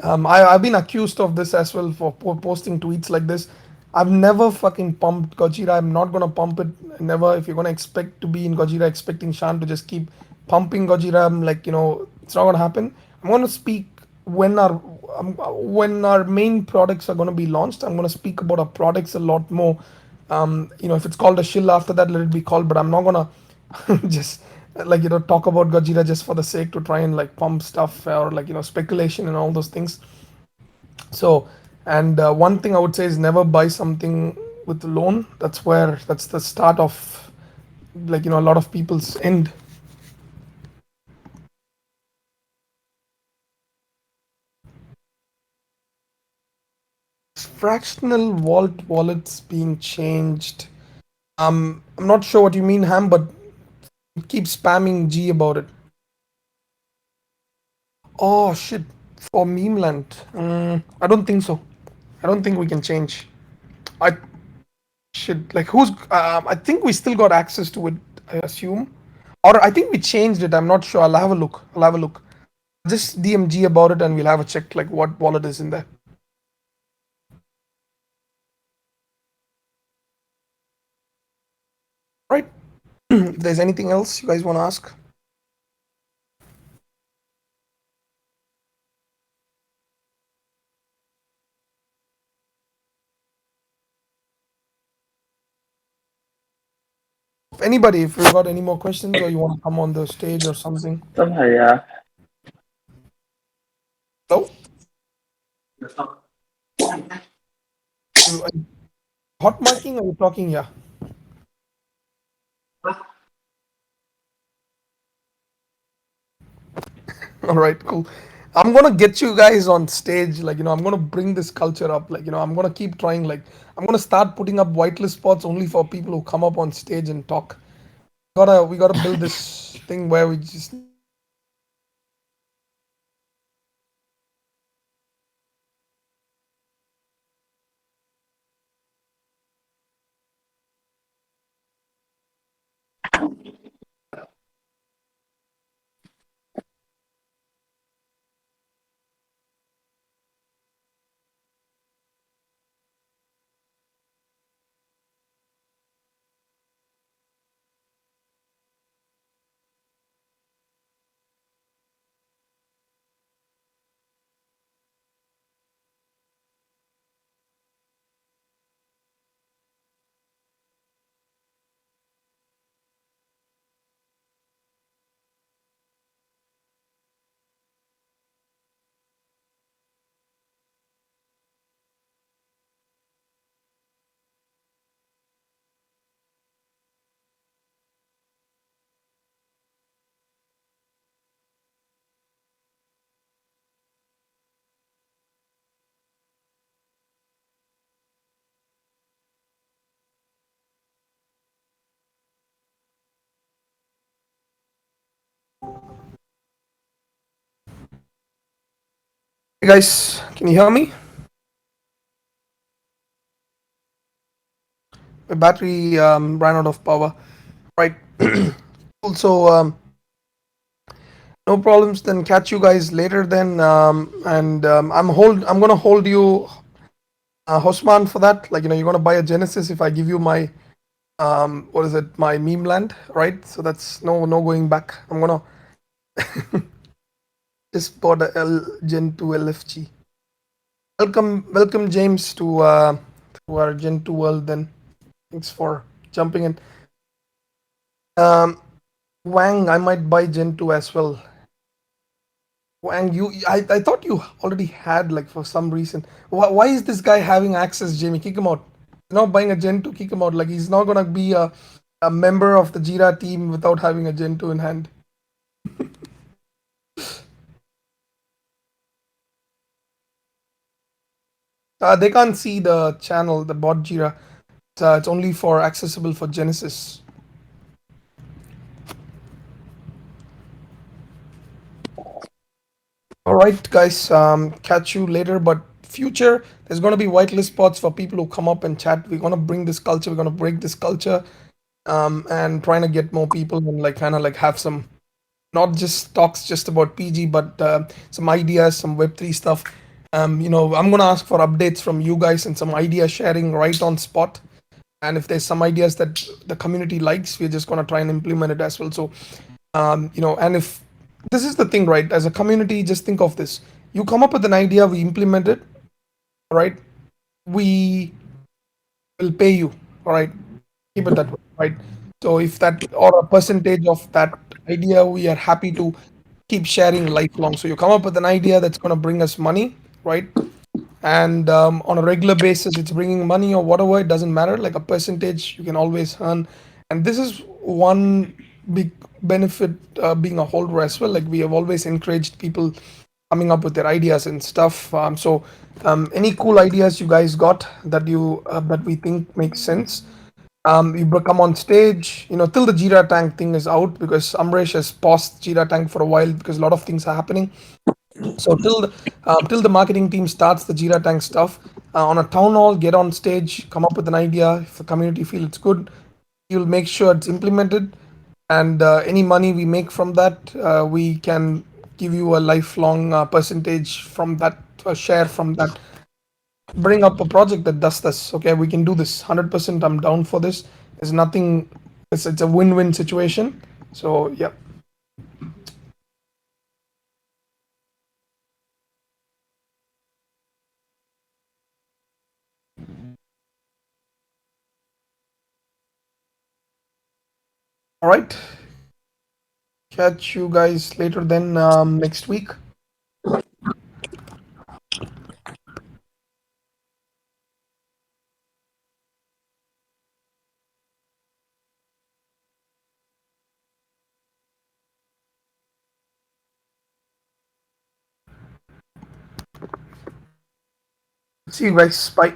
I've been accused of this as well for posting tweets like this. I've never fucking pumped Gojira. I'm not gonna pump it. Never. If you're gonna expect to be in Gojira, expecting Shan to just keep pumping Gojira, I'm like, it's not gonna happen. I'm gonna speak when our main products are gonna be launched. I'm gonna speak about our products a lot more. If it's called a shill after that, let it be called. But I'm not gonna just like talk about Gojira just for the sake to try and like pump stuff or like speculation and all those things. So, and one thing I would say is never buy something with a loan. That's the start of like a lot of people's end. Fractional wallets being changed. I'm not sure what you mean, Ham, but keep spamming G about it. Oh shit. For meme land. I don't think so. I don't think we can change. I shit. Like who's? I think we still got access to it. I assume, or I think we changed it. I'm not sure. I'll have a look. I'll have a look. Just DMG about it, and we'll have a check like what wallet is in there. Right. If there's anything else you guys want to ask. If anybody, if you've got any more questions or you want to come on the stage or something. Tấm thì Hello? Are you hot miking or you talking? Yeah. All right, cool. I'm gonna get you guys on stage. Like, I'm gonna bring this culture up. Like, I'm gonna keep trying. Like, I'm gonna start putting up whitelist spots only for people who come up on stage and talk. We gotta build this thing where we just. Hey guys, can you hear me? My battery ran out of power. Right. Also, no problems. Then catch you guys later. Then, and I'm gonna hold you, Hosman, for that. Like, you're gonna buy a Genesis if I give you my what is it, my meme land, right? So that's no going back. I'm gonna just bought a Gen 2 LFG. Welcome James to our Gen 2 world. Then thanks for jumping in. Um, Wang, I might buy Gen 2 as well. Wang, I thought you already had, like, for some reason. Why is this guy having access, Jamie? Kick him out. He's not buying a Gen 2, kick him out. Like, he's not gonna be a member of the Jira team without having a Gen 2 in hand. They can't see the channel, the bot Jira. It's only for accessible for Genesis. All right, guys. Catch you later. But future, there's gonna be whitelist spots for people who come up and chat. We're gonna bring this culture. We're gonna break this culture. And trying to get more people and like kind of like have some not just talks just about PG, but some ideas, some Web3 stuff. I'm gonna ask for updates from you guys and some idea sharing right on spot. And if there's some ideas that the community likes, we're just gonna try and implement it as well. So, and if this is the thing, right? As a community, just think of this: you come up with an idea, we implement it, right? We will pay you, all right? Keep it that way, right? So if that or a percentage of that idea, we are happy to keep sharing lifelong. So you come up with an idea that's going to bring us money, right? And on a regular basis, it's bringing money or whatever. It doesn't matter. Like a percentage, you can always earn. And this is one big benefit being a holder as well. Like we have always encouraged people coming up with their ideas and stuff. Any cool ideas you guys got that that we think makes sense? You come on stage, till the Jira Tank thing is out because Amresh has paused Jira Tank for a while because a lot of things are happening. So till the marketing team starts the Jira Tank stuff on a town hall, get on stage, come up with an idea. If the community feel it's good, you'll make sure it's implemented, and any money we make from that, we can give you a lifelong percentage from that, share from that. Bring up a project that does this. Okay, we can do this. 100%. I'm down for this. There's nothing. It's a win-win situation. So yeah. All right. Catch you guys later then next week. See you guys. Bye.